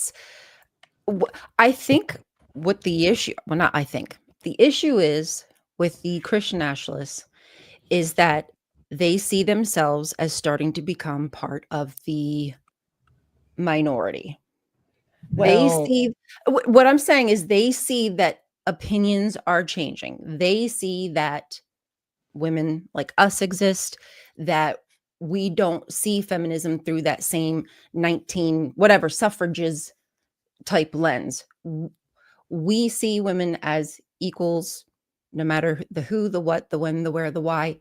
I think what the issue, well, not I think, the issue is with the Christian nationalists is that they see themselves as starting to become part of the minority. They see, what I'm saying is they see that opinions are changing. They see that women like us exist, that we don't see feminism through that same 19 whatever suffrages type lens. We see women as equals, no matter the who, the what, the when, the where, the why,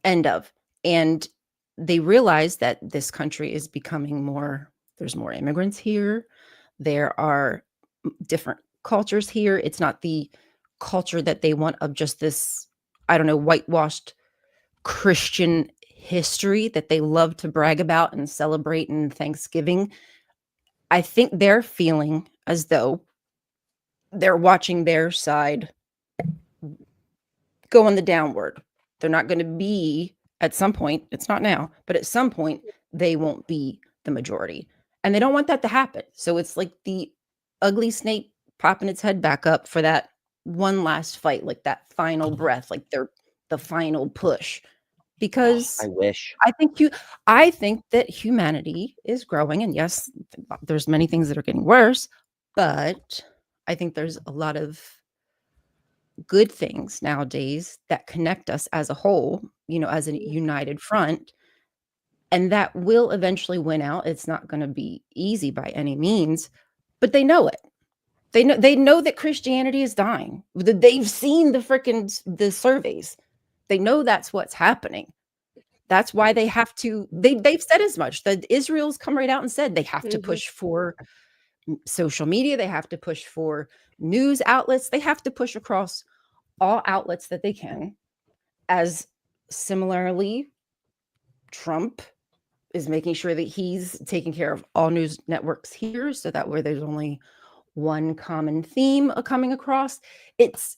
end of. And they realize that this country is becoming more, there's more immigrants here. There are different cultures here. It's not the culture that they want of just this, I don't know, whitewashed Christian history that they love to brag about and celebrate in Thanksgiving, I think they're feeling as though they're watching their side go on the downward. They're not going to be at some point, it's not now, but at some point, they won't be the majority. And they don't want that to happen. So it's like the ugly snake popping its head back up for that one last fight, like that final breath, like they're the final push. Because I wish. I think that humanity is growing, and yes, there's many things that are getting worse, but I think there's a lot of good things nowadays that connect us as a whole, as a united front, and that will eventually win out. It's not going to be easy by any means, but they know it. They know that Christianity is dying. They've seen the surveys. They know that's what's happening. That's why they have to. They've said as much. That Israel's come right out and said they have to push for social media. They have to push for news outlets. They have to push across all outlets that they can. As similarly, Trump is making sure that he's taking care of all news networks here, so that where there's only one common theme coming across. It's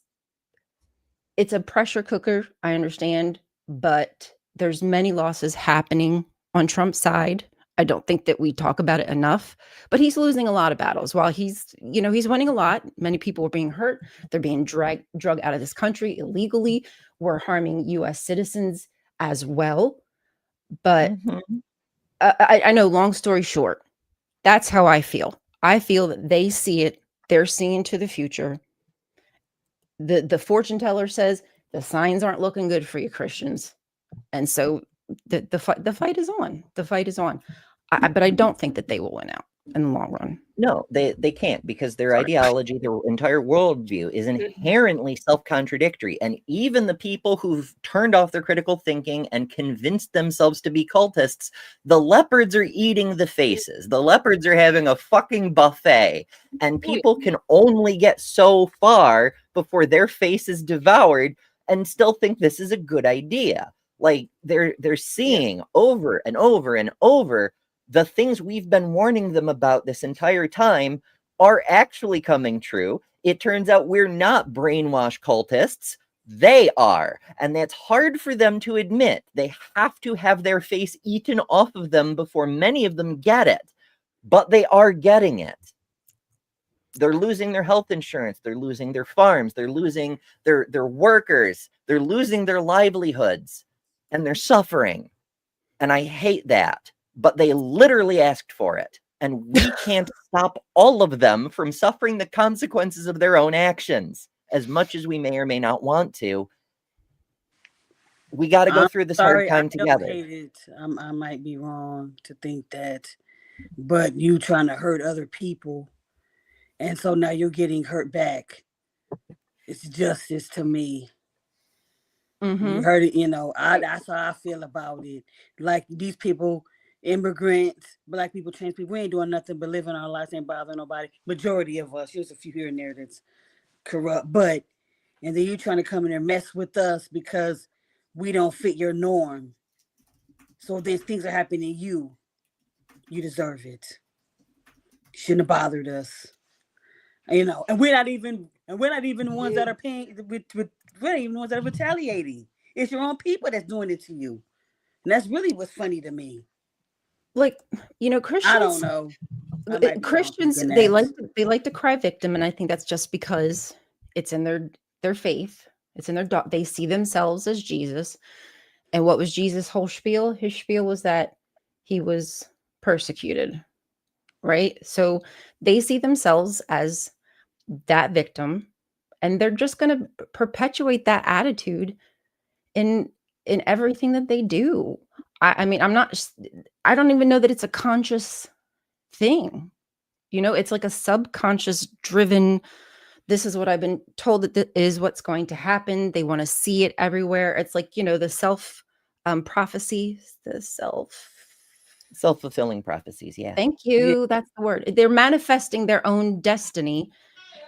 a pressure cooker, I understand, but there's many losses happening on Trump's side. I don't think that we talk about it enough, but he's losing a lot of battles. While he's winning a lot, many people are being hurt. They're being drug out of this country illegally. We're harming U.S. citizens as well. But I know, long story short, that's how I feel. I feel that they see it. They're seeing to the future. The fortune teller says the signs aren't looking good for you, Christians. And so the fight is on. The fight is on. But I don't think that they will win out in the long run. No, they can't, because their ideology, their entire worldview is inherently self-contradictory. And even the people who've turned off their critical thinking and convinced themselves to be cultists, the leopards are eating the faces. The leopards are having a fucking buffet. And people can only get so far before their face is devoured and still think this is a good idea. Like they're seeing over and over and over the things we've been warning them about this entire time are actually coming true. It turns out we're not brainwashed cultists. They are. And that's hard for them to admit. They have to have their face eaten off of them before many of them get it. But they are getting it. They're losing their health insurance. They're losing their farms. They're losing their workers. They're losing their livelihoods. And they're suffering. And I hate that. But they literally asked for it. And we can't stop all of them from suffering the consequences of their own actions, as much as we may or may not want to. We got to go through this hard time together. I might be wrong to think that, but you trying to hurt other people, and so now you're getting hurt back. It's justice to me. You heard it, that's how I feel about it. Like these people, immigrants, black people, trans people, we ain't doing nothing but living our lives, ain't bothering nobody. Majority of us, there's a few here and there that's corrupt, and then you trying to come in and mess with us because we don't fit your norm. So then things are happening to you. You deserve it. Shouldn't have bothered us. And we're not even the ones that are paying. We're not even the ones that are retaliating. It's your own people that's doing it to you, and that's really what's funny to me. Like, Christians. I don't know. Christians, they like to cry victim, and I think that's just because it's in their faith. It's in they see themselves as Jesus. And what was Jesus' whole spiel? His spiel was that he was persecuted, right? So they see themselves as that victim, and they're just going to perpetuate that attitude in everything that they do. I mean, I don't even know that it's a conscious thing. It's like a subconscious driven, this is what I've been told that is what's going to happen. They want to see it everywhere. It's like, the self prophecy, the self-fulfilling prophecies. Yeah. Thank you. That's the word. They're manifesting their own destiny.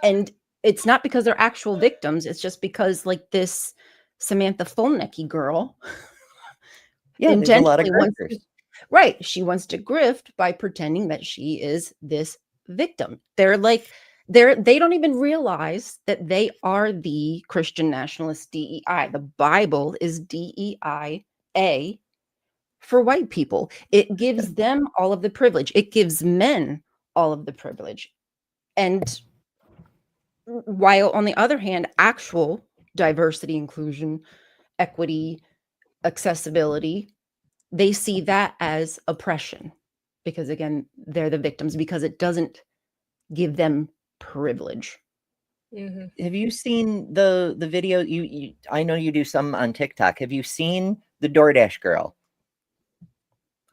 And it's not because they're actual victims. It's just because, like, this Samantha Fulnecky girl, Yeah, there's a lot of intentionally wants grifters. right. She wants to grift by pretending that she is this victim. They're like, they don't even realize that they are the Christian nationalist DEI. The Bible is DEIA for white people. It gives them all of the privilege. It gives men all of the privilege. And while on the other hand, actual diversity, inclusion, equity, accessibility, they see that as oppression because again, they're the victims because it doesn't give them privilege. Have you seen the video? You I know you do some on TikTok. Have you seen the DoorDash girl?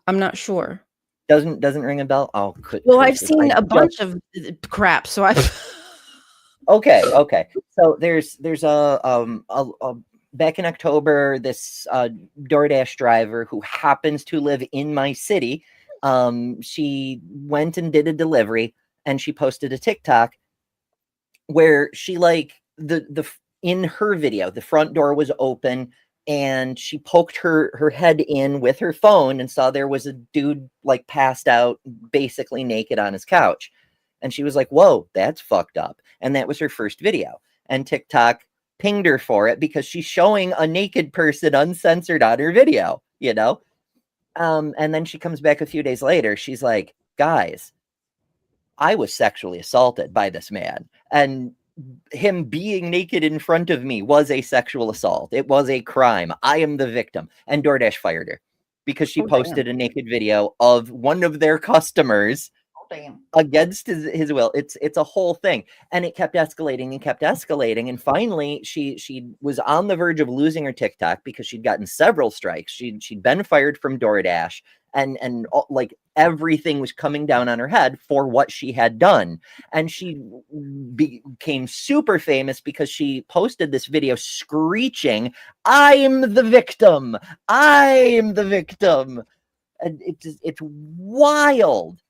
I'm not sure. Doesn't ring a bell? Oh, Well, I've seen a bunch of crap, so I've Okay. So there's a back in October, this DoorDash driver who happens to live in my city, she went and did a delivery, and she posted a TikTok where she like the in her video, the front door was open, and she poked her head in with her phone and saw there was a dude like passed out, basically naked on his couch. And she was like, whoa, that's fucked up. And that was her first video. And TikTok pinged her for it because she's showing a naked person uncensored on her video, you know? And then she comes back a few days later. She's like, guys, I was sexually assaulted by this man. And him being naked in front of me was a sexual assault. It was a crime. I am the victim. And DoorDash fired her because she posted a naked video of one of their customers against his will. It's a whole thing, and it kept escalating and kept escalating, and finally she was on the verge of losing her TikTok because she'd gotten several strikes. She'd been fired from DoorDash, and like everything was coming down on her head for what she had done. And she became super famous because she posted this video screeching, "I'm the victim, I'm the victim," and it's wild.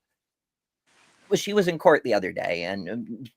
Well, she was in court the other day, and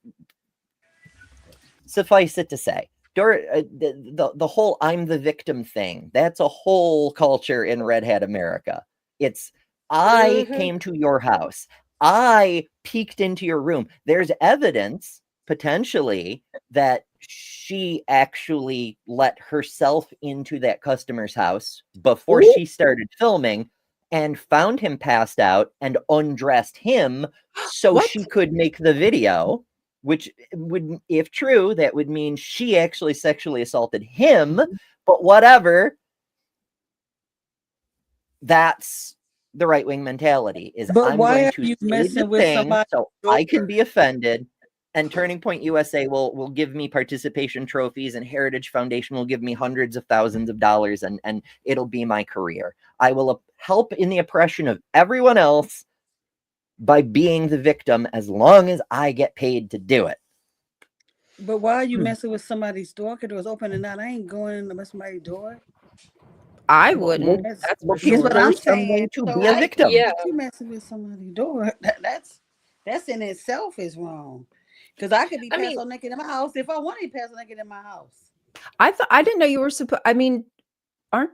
suffice it to say, the whole "I'm the victim" thing, that's a whole culture in Red Hat America. It's, I came to your house, I peeked into your room. There's evidence, potentially, that she actually let herself into that customer's house before she started filming, and found him passed out and undressed him so she could make the video, which would, if true, that would mean she actually sexually assaulted him. But whatever, that's the right-wing mentality, is But I'm why going are to you say messing the with thing somebody? so I can be offended, and Turning Point USA will give me participation trophies, and Heritage Foundation will give me hundreds of thousands of dollars, and it'll be my career. I will help in the oppression of everyone else by being the victim as long as I get paid to do it. But why are you messing with somebody's door? Because it was open and I ain't going to mess somebody's door. I wouldn't. That's for Here's sure. what I'm saying. To So be a victim. yeah, you messing with somebody's door. That's in itself is wrong. Because I could be passed on naked in my house if I wanted to pass on naked in my house. I didn't know you were supposed. I mean, aren't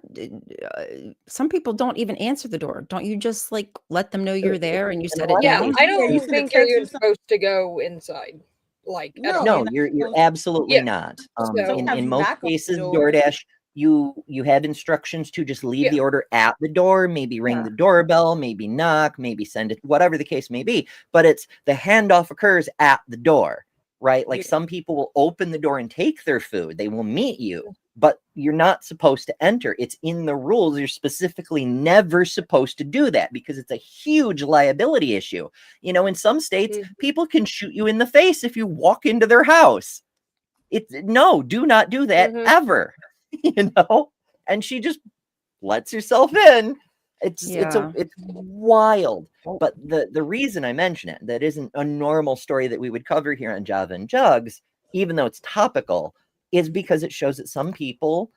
some people don't even answer the door? Don't you just like let them know you're there and you set it down? I don't think you're even supposed to go inside. Like, No, you're absolutely not. In most cases, DoorDash, you have instructions to just leave the order at the door, maybe ring the doorbell, maybe knock, maybe send it, whatever the case may be. But it's the handoff occurs at the door, right? Like some people will open the door and take their food. They will meet you, but you're not supposed to enter. It's in the rules. You're specifically never supposed to do that because it's a huge liability issue. You know, in some states, people can shoot you in the face if you walk into their house. No, do not do that ever. You know, and she just lets herself in. It's wild. But the reason I mention it, that isn't a normal story that we would cover here on Java and Jugs, even though it's topical, is because it shows that some people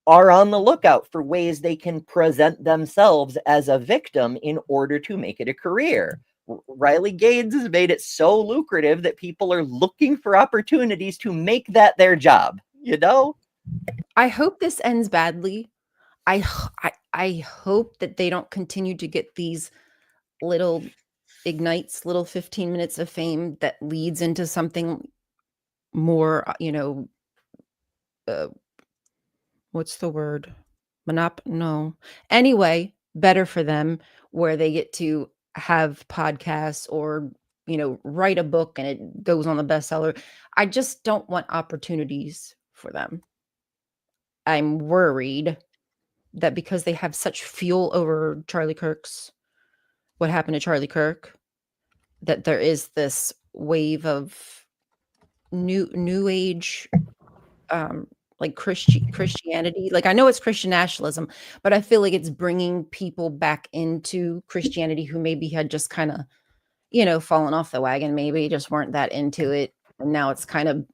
are on the lookout for ways they can present themselves as a victim in order to make it a career. Riley Gaines has made it so lucrative that people are looking for opportunities to make that their job, you know? I hope this ends badly. I I hope that they don't continue to get these little ignites, little 15 minutes of fame that leads into something more, what's the word? No. Anyway, better for them, where they get to have podcasts or, write a book and it goes on the bestseller. I just don't want opportunities for them. I'm worried that because they have such fuel over what happened to Charlie Kirk, that there is this wave of new age, like Christianity. Like, I know it's Christian nationalism, but I feel like it's bringing people back into Christianity who maybe had just kind of, fallen off the wagon, maybe just weren't that into it. And now it's kind of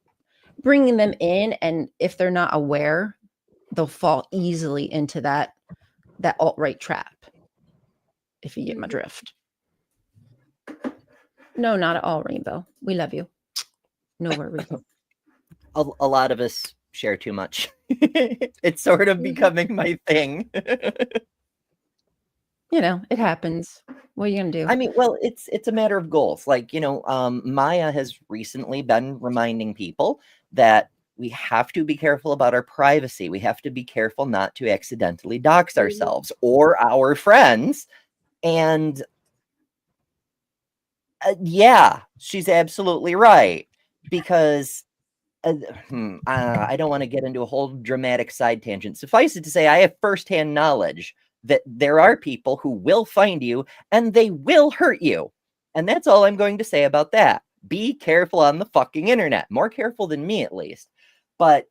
bringing them in. And if they're not aware, they'll fall easily into that alt-right trap, if you get my drift. No, not at all, Rainbow. We love you. No worries. A lot of us share too much. It's sort of becoming my thing. It happens. What are you gonna do? I mean, well, it's a matter of goals. Like, Maya has recently been reminding people that we have to be careful about our privacy. We have to be careful not to accidentally dox ourselves or our friends. And yeah, she's absolutely right. Because I don't want to get into a whole dramatic side tangent. Suffice it to say, I have firsthand knowledge that there are people who will find you and they will hurt you. And that's all I'm going to say about that. Be careful on the fucking internet. More careful than me, at least. But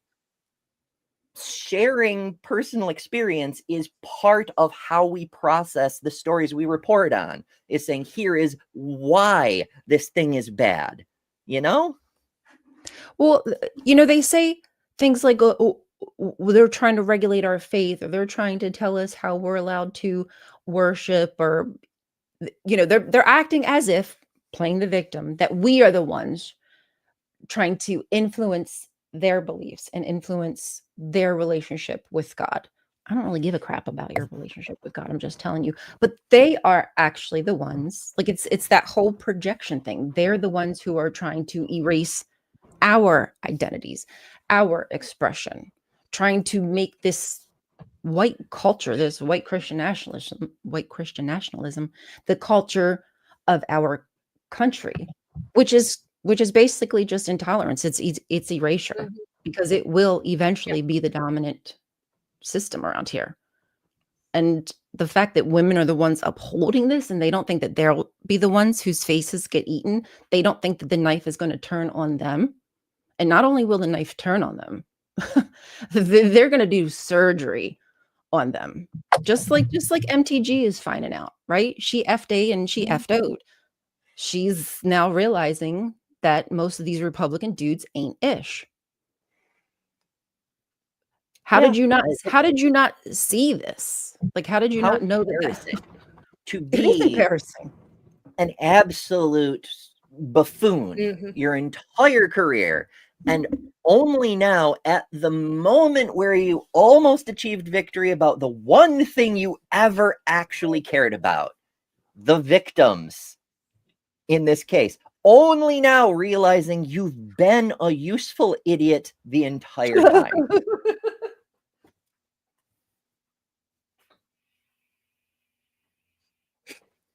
sharing personal experience is part of how we process the stories we report on. Is saying, here is why this thing is bad. Well, they say things like, they're trying to regulate our faith, or they're trying to tell us how we're allowed to worship, or, they're acting as if, playing the victim, that we are the ones trying to influence their beliefs and influence their relationship with God. I don't really give a crap about your relationship with God. I'm just telling you. But they are actually the ones, like, it's that whole projection thing. They're the ones who are trying to erase our identities, our expression, trying to make this white culture, this white Christian nationalism, the culture of our country, which is basically just intolerance. It's erasure, because it will eventually be the dominant system around here. And the fact that women are the ones upholding this, and they don't think that they'll be the ones whose faces get eaten. They don't think that the knife is going to turn on them. And not only will the knife turn on them, they're going to do surgery on them. Just like MTG is finding out, right? She effed A and she effed O'd. She's now realizing that most of these Republican dudes ain't ish. How did you not see this? Like, how did you not know that? To It is be embarrassing. an absolute buffoon your entire career, and only now, at the moment where you almost achieved victory about the one thing you ever actually cared about, the victims in this case, only now realizing you've been a useful idiot the entire time.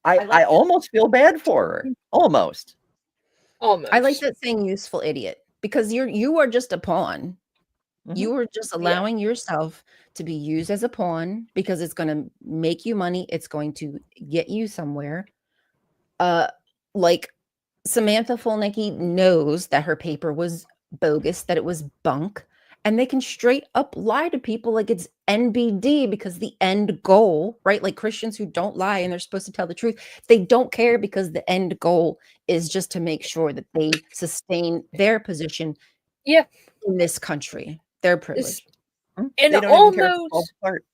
I almost feel bad for her. Almost. I like that saying, useful idiot, because you are just a pawn. You are just allowing yourself to be used as a pawn, because it's going to make you money. It's going to get you somewhere. Like, Samantha Fulnicki knows that her paper was bogus, that it was bunk, and they can straight up lie to people like it's NBD, because the end goal, right? Like Christians who don't lie and they're supposed to tell the truth, they don't care, because the end goal is just to make sure that they sustain their position in this country, their privilege. And they don't even care if it falls apart.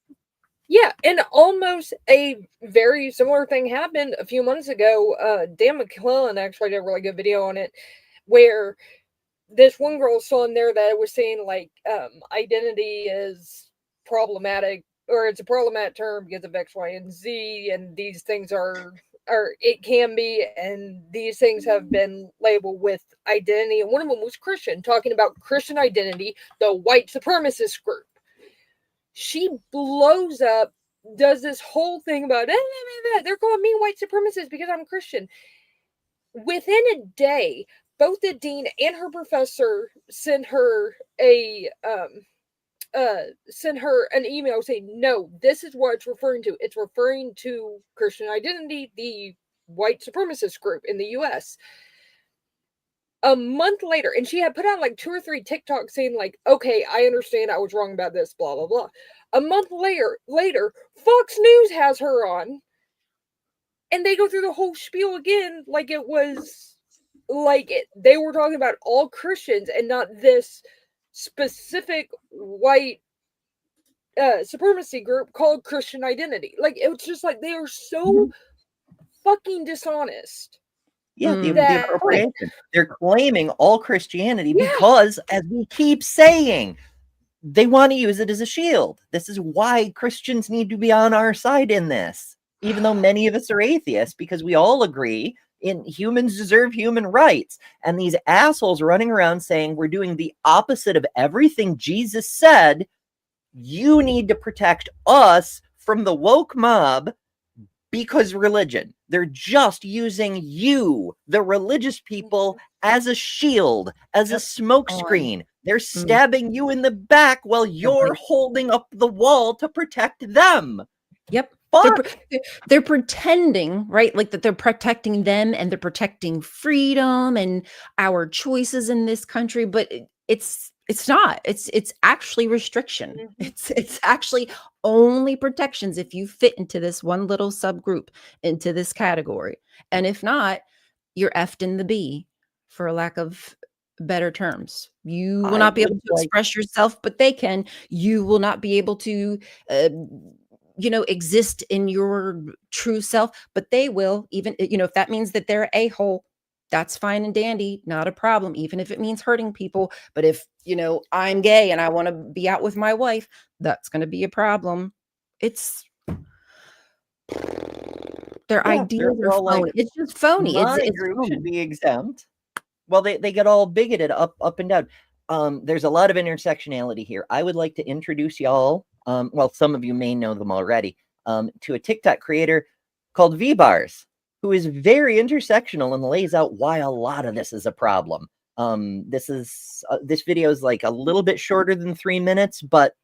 Yeah, and almost a very similar thing happened a few months ago. Dan McClellan actually did a really good video on it, where this one girl saw in there that was saying, like, identity is problematic or it's a problematic term because of X, Y, and Z, and these things are, or it can be, and these things have been labeled with identity. And one of them was Christian, talking about Christian identity, the white supremacist group. She blows up, does this whole thing about they're calling me white supremacist because I'm Christian. Within a day, both the dean and her professor sent her an email saying, no, this is what it's referring to. It's referring to Christian identity, the white supremacist group in the US. A month later, and she had put out like 2 or 3 TikToks saying like, okay, I understand, I was wrong about this, blah, blah, blah. A month later, Fox News has her on, and they go through the whole spiel again like it was, they were talking about all Christians and not this specific white supremacy group called Christian identity. Like, it was just like, they are so fucking dishonest. Yeah, the appropriation. They're claiming all Christianity because, as we keep saying, they want to use it as a shield. This is why Christians need to be on our side in this, even though many of us are atheists, because we all agree humans deserve human rights. And these assholes running around saying we're doing the opposite of everything Jesus said. You need to protect us from the woke mob because religion. They're just using you, the religious people, as a shield, as a smokescreen. They're stabbing you in the back while you're holding up the wall to protect them. Yep. They're pretending, right? Like that they're protecting them and they're protecting freedom and our choices in this country, but it's not. It's actually restriction. It's actually only protections if you fit into this one little subgroup, into this category. And if not, you're effed in the B, for a lack of better terms. You will not be able to express yourself, but they can. You will not be able to exist in your true self, but they will. Even if that means that they're a-hole, that's fine and dandy, not a problem, even if it means hurting people. But if I'm gay and I want to be out with my wife, that's going to be a problem. It's their ideas are phony. Like, it's just phony. It's phony. Should be exempt. Well, they get all bigoted up and down. There's a lot of intersectionality here. I would like to introduce y'all, some of you may know them already, to a TikTok creator called V-Bars, who is very intersectional and lays out why a lot of this is a problem. This video is like a little bit shorter than 3 minutes, but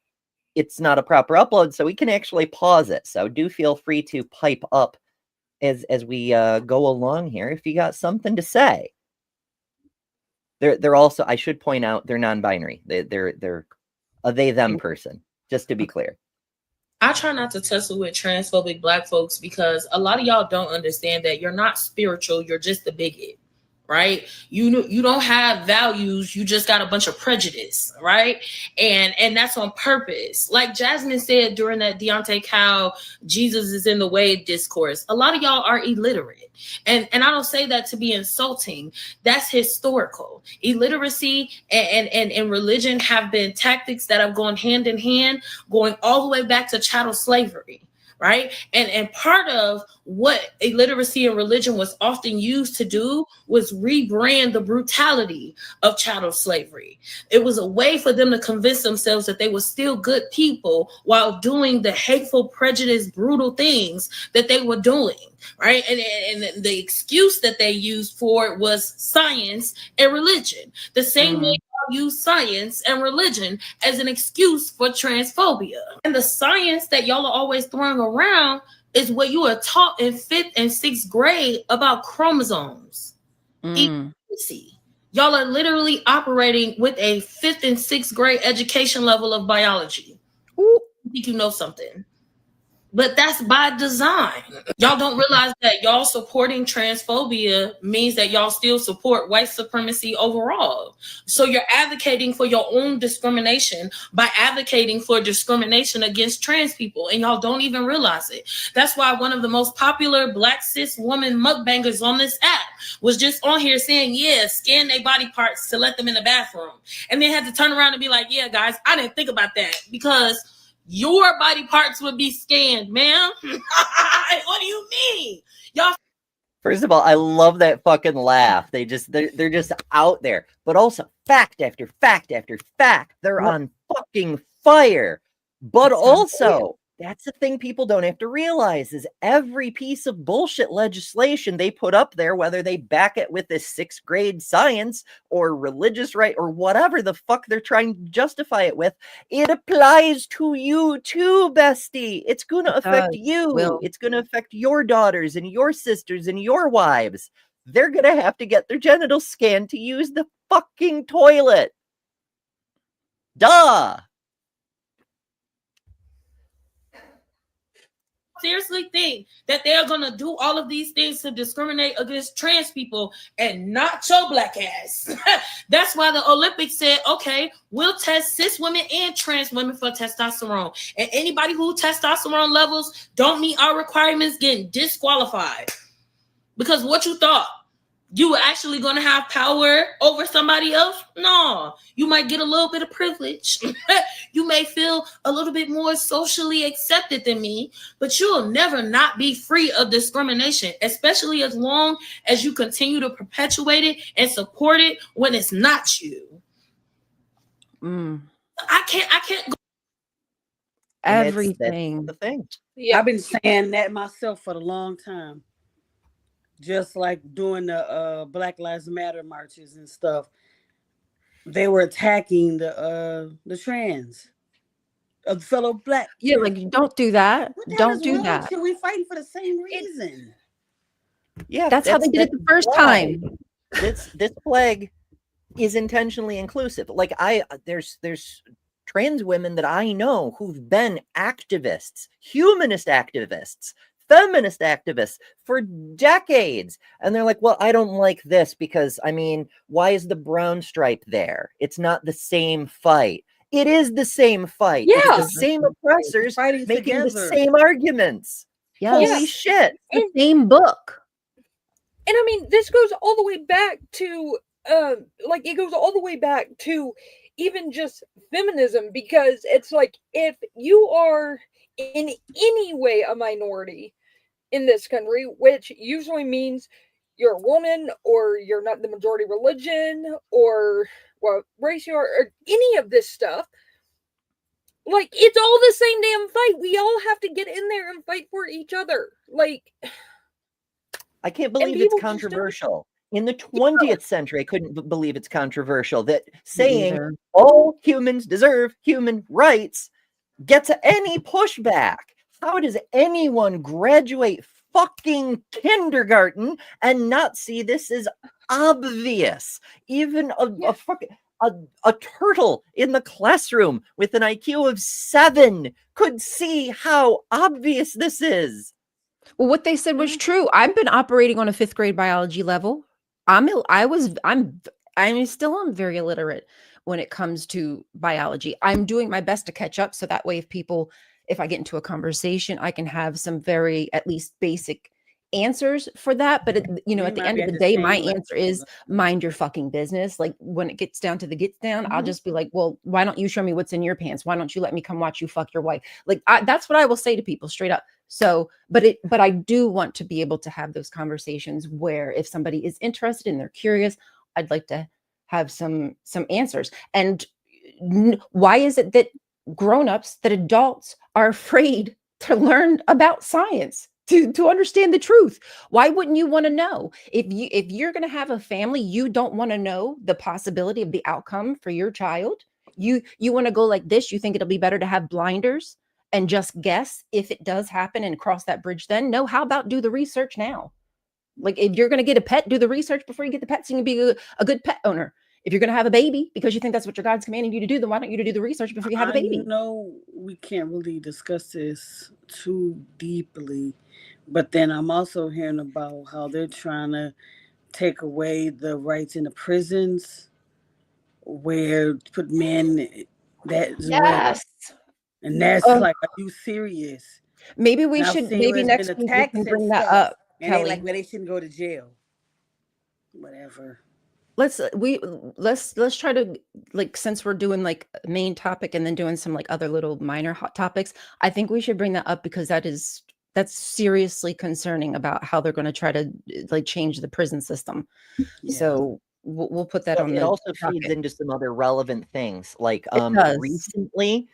it's not a proper upload, so we can actually pause it. So do feel free to pipe up as we go along here if you got something to say. They're also, I should point out, they're non-binary. They're a they/them person, just to be clear. I try not to tussle with transphobic Black folks because a lot of y'all don't understand that you're not spiritual. You're just a bigot, right? You don't have values. You just got a bunch of prejudice, right? And that's on purpose. Like Jasmine said during that Deontay Cow, Jesus is in the way discourse. A lot of y'all are illiterate. And I don't say that to be insulting. That's historical. Illiteracy and religion have been tactics that have gone hand in hand, going all the way back to chattel slavery, right? And part of what illiteracy and religion was often used to do was rebrand the brutality of chattel slavery. It was a way for them to convince themselves that they were still good people while doing the hateful, prejudiced, brutal things that they were doing, right? And the excuse that they used for it was science and religion. The same way use science and religion as an excuse for transphobia. And the science that y'all are always throwing around is what you are taught in 5th and 6th grade about chromosomes. Y'all are literally operating with a 5th and 6th grade education level of biology. Ooh. I think you know something. But that's by design. Y'all don't realize that y'all supporting transphobia means that y'all still support white supremacy overall. So you're advocating for your own discrimination by advocating for discrimination against trans people, and y'all don't even realize it. That's why one of the most popular Black cis woman mukbangers on this app was just on here saying, yeah, scan their body parts to let them in the bathroom. And then had to turn around and be like, yeah, guys, I didn't think about that because your body parts would be scanned, ma'am. What do you mean? Y'all. First of all, I love that fucking laugh. They're just out there. But also, fact after fact after fact, they're on fucking fire. But also, that's the thing people don't have to realize is every piece of bullshit legislation they put up there, whether they back it with this 6th grade science or religious right or whatever the fuck they're trying to justify it with, it applies to you too, bestie. It's going to affect you. It's going to affect your daughters and your sisters and your wives. They're going to have to get their genitals scanned to use the fucking toilet. Duh. Seriously think that they're gonna do all of these things to discriminate against trans people and not your black ass. That's why the Olympics said, okay, we'll test cis women and trans women for testosterone, and anybody who testosterone levels don't meet our requirements getting disqualified. Because what you thought? You were actually going to have power over somebody else? No, you might get a little bit of privilege. You may feel a little bit more socially accepted than me, but you'll never not be free of discrimination, especially as long as you continue to perpetuate it and support it when it's not you. I can't go. Everything. The thing. Yeah, I've been saying that myself for a long time. Just like doing the Black Lives Matter marches and stuff, they were attacking the trans, a fellow black. Yeah, like don't do that. Don't do that. We're fighting for the same reason. Yeah, that's how they did it the first time. This flag is intentionally inclusive. Like there's trans women that I know who've been activists, humanist activists, feminist activists for decades, and they're like, well, I don't like this because, I mean, why is the brown stripe there? It's not the same fight. It is the same fight. Yeah. It's the same oppressors making together. the same arguments. Yes. Holy shit. The same book. And I mean, this goes all the way back to it goes all the way back to even just feminism, because it's like, if you are in any way a minority in this country, which usually means you're a woman or you're not the majority religion or what race you are, or any of this stuff, like, it's all the same damn fight. We all have to get in there and fight for each other. Like, I can't believe it's controversial. In the 20th century, I couldn't believe it's controversial that saying all humans deserve human rights gets any pushback. How does anyone graduate fucking kindergarten and not see this as obvious? Even a turtle in the classroom with an IQ of 7 could see how obvious this is. Well, what they said was true. I've been operating on a 5th grade biology level. I'm still am very illiterate when it comes to biology. I'm doing my best to catch up, so that way if I get into a conversation, I can have some very, at least, basic answers for that. But at the end of the day, my answer is mind your fucking business. Like, when it gets down to the gets down, I'll just be like, well, why don't you show me what's in your pants? Why don't you let me come watch you fuck your wife? Like, that's what I will say to people straight up. So, but I do want to be able to have those conversations where if somebody is interested and they're curious, I'd like to have some answers. And why is it that grown-ups, that adults are afraid to learn about science, to understand the truth? Why wouldn't you want to know? If you're going to have a family, you don't want to know the possibility of the outcome for your child. You want to go like this. You think it'll be better to have blinders and just guess if it does happen and cross that bridge then? No, how about do the research now? Like, if you're going to get a pet, do the research before you get the pet so you can be a good pet owner. If you're going to have a baby because you think that's what your God's commanding you to do, then why don't you do the research before you have a baby? We can't really discuss this too deeply, but then I'm also hearing about how they're trying to take away the rights in the prisons where put men Yes. And that's like, are you serious? Maybe next week we can bring that up, And Kelly. they like, well, they shouldn't go to jail. Whatever. let's try to, like, since we're doing like a main topic and then doing some like other little minor hot topics, I think we should bring that up because that's seriously concerning about how they're going to try to like change the prison system. Yeah. So we'll put that So on it the also feeds docket. into some other relevant things. Like It does. recently,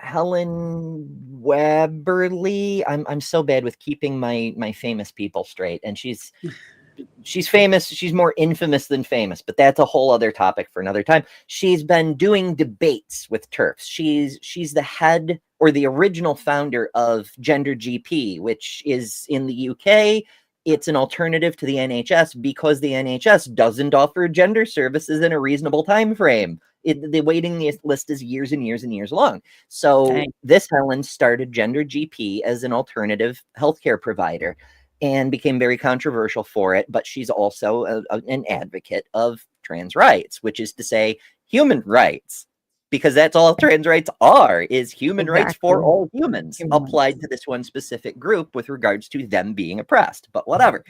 Helen Weberly. I'm so bad with keeping my famous people straight, and she's famous. She's more infamous than famous, but that's a whole other topic for another time. She's been doing debates with TERFs. She's the head or the original founder of Gender GP, which is in the UK. It's an alternative to the NHS because the NHS doesn't offer gender services in a reasonable time frame. The waiting list is years and years and years long. So this Helen started Gender GP as an alternative healthcare provider and became very controversial for it. But she's also an advocate of trans rights, which is to say human rights, because that's all trans rights are, is human rights for all humans applied to this one specific group with regards to them being oppressed. But whatever.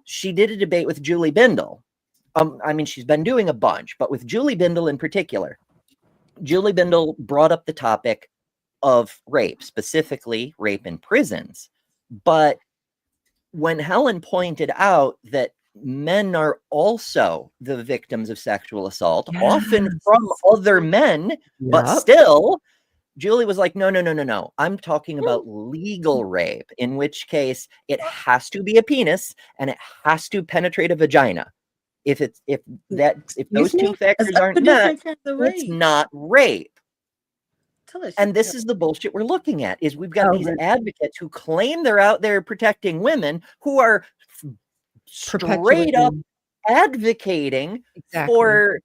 She did a debate with Julie Bindel. I mean, she's been doing a bunch, but with Julie Bindel in particular, Julie Bindel brought up the topic of rape, specifically rape in prisons. But when Helen pointed out that men are also the victims of sexual assault, often from other men, but still, Julie was like, no. I'm talking about legal rape, in which case it has to be a penis and it has to penetrate a vagina. If those two factors aren't met, it's not rape. And this is the bullshit we're looking at, is we've got these advocates who claim they're out there protecting women who are straight up advocating for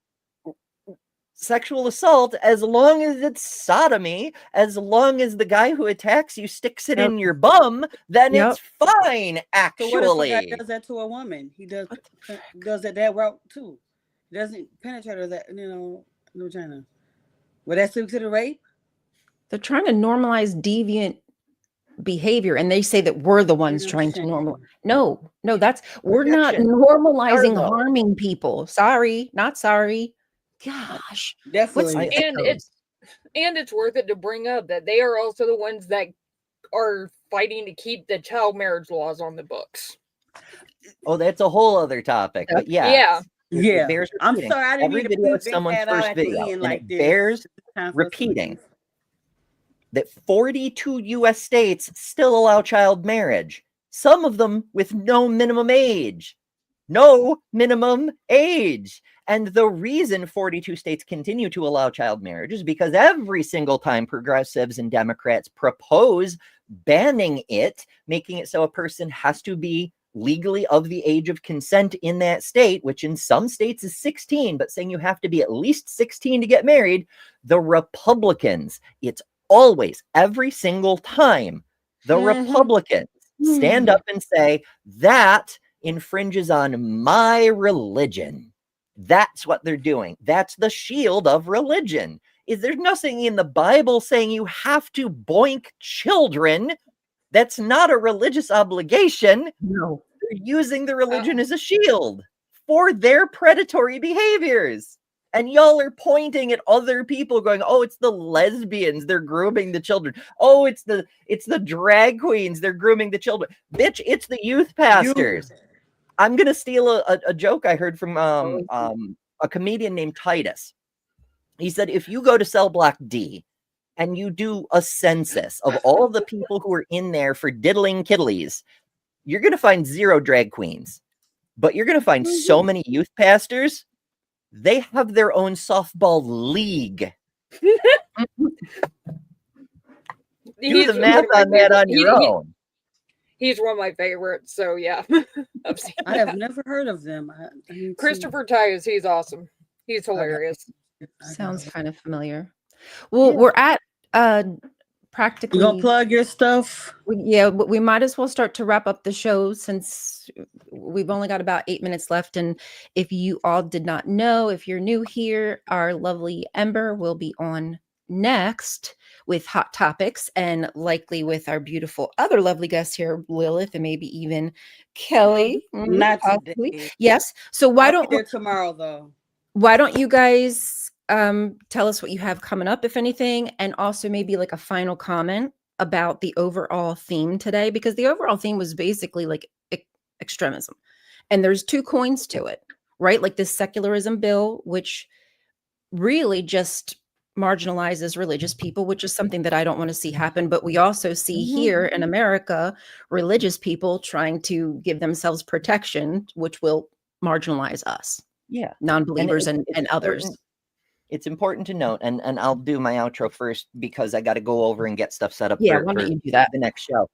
sexual assault, as long as it's sodomy, as long as the guy who attacks you sticks it in your bum, then it's fine, actually. So what if a guy does that to a woman? He does that route too. He doesn't penetrate her that, vagina. Would that still consider rape? They're trying to normalize deviant behavior, and they say that we're the ones trying to normalize. No, we're not normalizing harming people. Sorry, not sorry. Gosh, definitely. And it's worth it to bring up that they are also the ones that are fighting to keep the child marriage laws on the books. Oh, that's a whole other topic. But yeah. I'm sorry, I didn't mean to video put someone's that out first at the video, end and like it this. bears repeating that 42 U.S. states still allow child marriage. Some of them with no minimum age. And the reason 42 states continue to allow child marriage is because every single time progressives and Democrats propose banning it, making it so a person has to be legally of the age of consent in that state, which in some states is 16, but saying you have to be at least 16 to get married, the Republicans, it's always, every single time, the Republicans stand up and say, that infringes on my religion. That's what they're doing. That's the shield of religion. There's nothing in the Bible saying you have to boink children. That's not a religious obligation. No. They're using the religion as a shield for their predatory behaviors. And y'all are pointing at other people going, oh, it's the lesbians, they're grooming the children. Oh, it's the drag queens, they're grooming the children. Bitch, it's the youth pastors. I'm going to steal a joke I heard from a comedian named Titus. He said, if you go to cell block D and you do a census of all of the people who are in there for diddling kiddlies, you're going to find 0 drag queens, but you're going to find so many youth pastors. They have their own softball league. Do the math on that on your own. He's one of my favorites, so yeah. I have never heard of them. Christopher Tyus, he's awesome. He's hilarious. Sounds kind of familiar. Well, we're at practically. You gonna plug your stuff? But we might as well start to wrap up the show since we've only got about 8 minutes left. And if you all did not know, if you're new here, our lovely Ember will be on next with hot topics, and likely with our beautiful other lovely guests here, Lilith, and maybe even Kelly. Not Possibly. today. Yes. So I'll be there tomorrow, though. why don't you guys tell us what you have coming up, if anything, and also maybe like a final comment about the overall theme today, because the overall theme was basically like extremism, and there's two coins to it, right? Like this secularism bill, which really just marginalizes religious people, which is something that I don't want to see happen. But we also see here in America, religious people trying to give themselves protection, which will marginalize us. Yeah. Non-believers and others. It's important to note, and I'll do my outro first because I got to go over and get stuff set up Yeah, for, why don't you do that? the next show.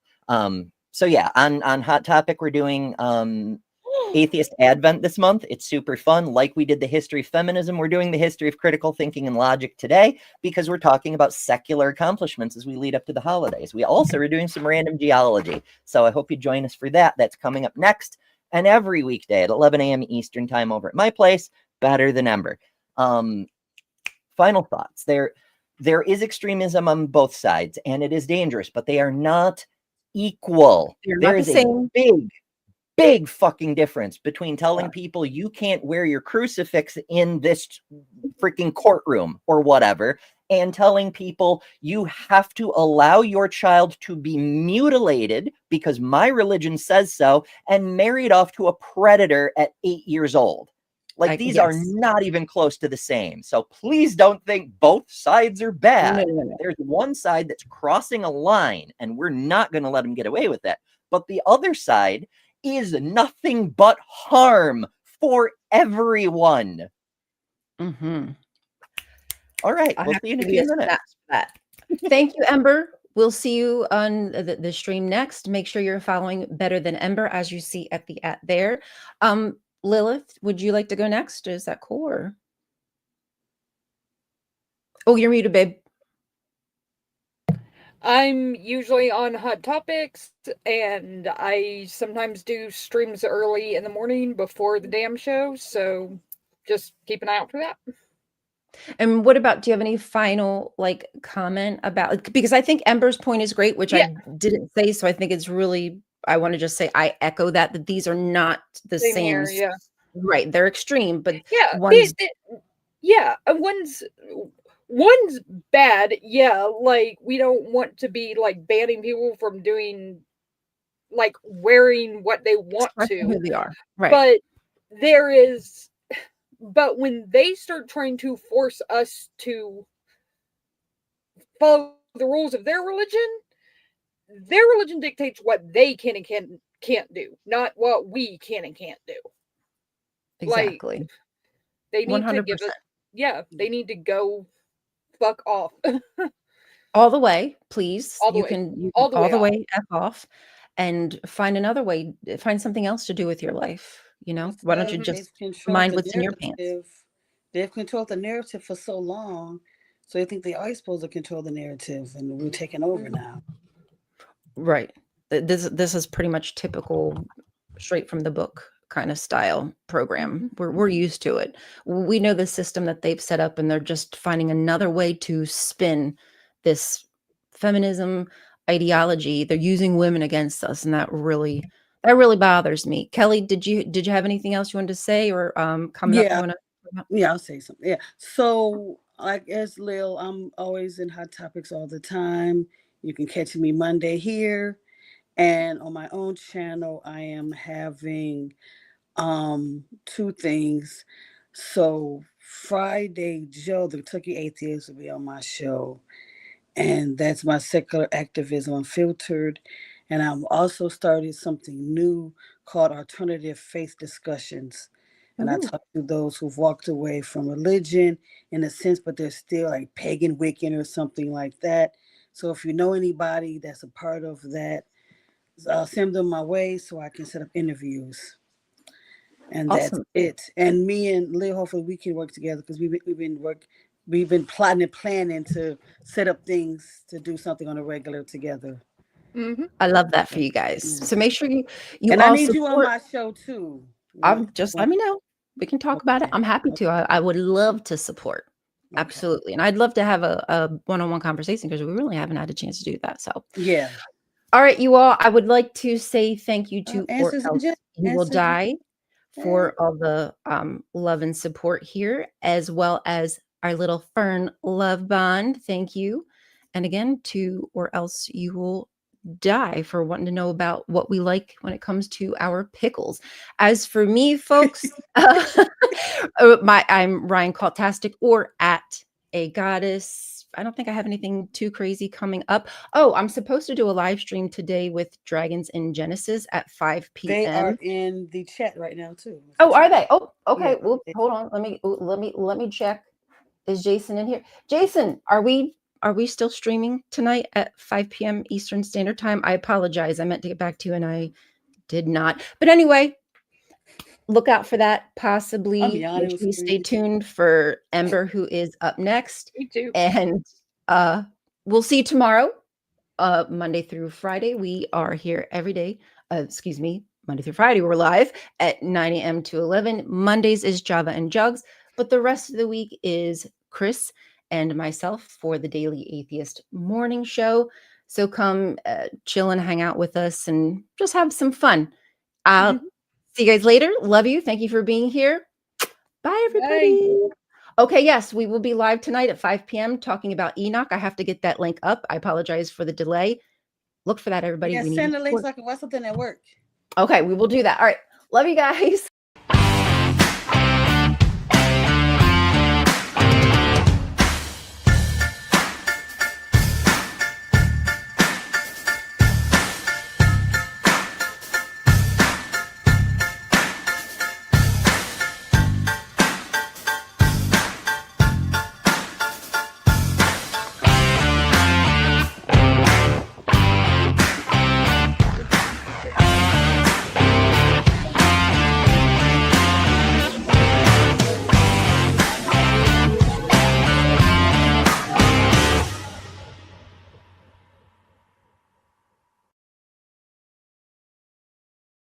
So yeah, on Hot Topic, we're doing Atheist Advent this month. It's super fun. Like we did the history of feminism, we're doing the history of critical thinking and logic today because we're talking about secular accomplishments as we lead up to the holidays. We also are doing some random geology. So I hope you join us for that. That's coming up next. And every weekday at 11 a.m. Eastern time over at my place, Better Than Ember. Final thoughts. There is extremism on both sides, and it is dangerous, but they are not equal. There is a big fucking difference between telling people you can't wear your crucifix in this freaking courtroom or whatever, and telling people you have to allow your child to be mutilated because my religion says so and married off to a predator at 8 years old. Like, these are not even close to the same. So please don't think both sides are bad. No. There's one side that's crossing a line, and we're not going to let them get away with that. But the other side is nothing but harm for everyone. All right. We'll see you in a few minutes. Thank you, Ember. We'll see you on the stream next. Make sure you're following Better Than Ember, as you see at the there. Lilith, would you like to go next? Is that cool? Or... Oh, you're muted, babe. I'm usually on Hot Topics, and I sometimes do streams early in the morning before the damn show, so just keep an eye out for that. And what about, do you have any final like comment about, because I think Ember's point is great, which I didn't say, so I think it's really, I want to just say I echo that these are not the same here, yeah. Right, they're extreme, but one's bad. Yeah, like we don't want to be like banning people from doing, like wearing what they want to, who they are, right? But when they start trying to force us to follow the rules of their religion dictates what they can and can't do, not what we can and can't do. Exactly. Like, they need 100%. to give us, they need to go fuck off. All the way, please. All the way F off, and find another way, find something else to do with your life. You know, why don't you just mind what's in your pants? They've controlled the narrative for so long, so they think they are supposed to control the narrative, and we're taking over now. Right. This is pretty much typical, straight from the book kind of style program. We're used to it. We know the system that they've set up, and they're just finding another way to spin this feminism ideology. They're using women against us, and that really bothers me. Kelly, did you have anything else you wanted to say, or coming up? Yeah, I'll say something. Yeah. So, like as Lil, I'm always in Hot Topics all the time. You can catch me Monday here, and on my own channel, I am having two things. So Friday, Joe, the Kentucky Atheist, will be on my show, and that's my secular activism unfiltered. And I've also started something new called Alternative Faith Discussions. And I talk to those who've walked away from religion in a sense, but they're still like pagan Wiccan or something like that. So if you know anybody that's a part of that, send them my way so I can set up interviews. And awesome. That's it. And me and Lil, hopefully we can work together, because we've been plotting and planning to set up things to do something on a regular together. I love that for you guys. So make sure you and all I need support. you on my show too. Just let me know. We can talk about it. I'm happy to. I would love to support. Absolutely. And I'd love to have a one-on-one conversation because we really haven't had a chance to do that. So, Yeah. all right, you all, I would like to say thank you to Or Answers in Else chat. You Will Answers in- Die for all the love and support here, as well as our little Fern love bond. Thank you. And again, to Or Else You Will Die for wanting to know about what we like when it comes to our pickles. As for me, folks, I'm Ryan Caltastic or at a goddess. I don't think I have anything too crazy coming up. Oh, I'm supposed to do a live stream today with Dragons in Genesis at 5 p.m. They are in the chat right now too. Oh, are they? Oh, okay. Yeah. Well, hold on. Let me check. Is Jason in here? Jason, are we still streaming tonight at 5 p.m. Eastern Standard Time? I apologize. I meant to get back to you and I did not. But anyway, look out for that. Possibly. Make sure you stay tuned for Ember, who is up next. Me too. And we'll see you tomorrow. Monday through Friday. We are here every day. Monday through Friday, we're live at 9 a.m. to 11. Mondays is Java and Jugs, but the rest of the week is Chris and myself for the Daily Atheist Morning Show. So come chill and hang out with us and just have some fun. I'll see you guys later. Love you. Thank you for being here. Bye, everybody. Bye. Okay, yes, we will be live tonight at 5 p.m. talking about Enoch. I have to get that link up. I apologize for the delay. Look for that, everybody. Yeah, send the link so I can watch something at work. Okay, we will do that. All right. Love you guys.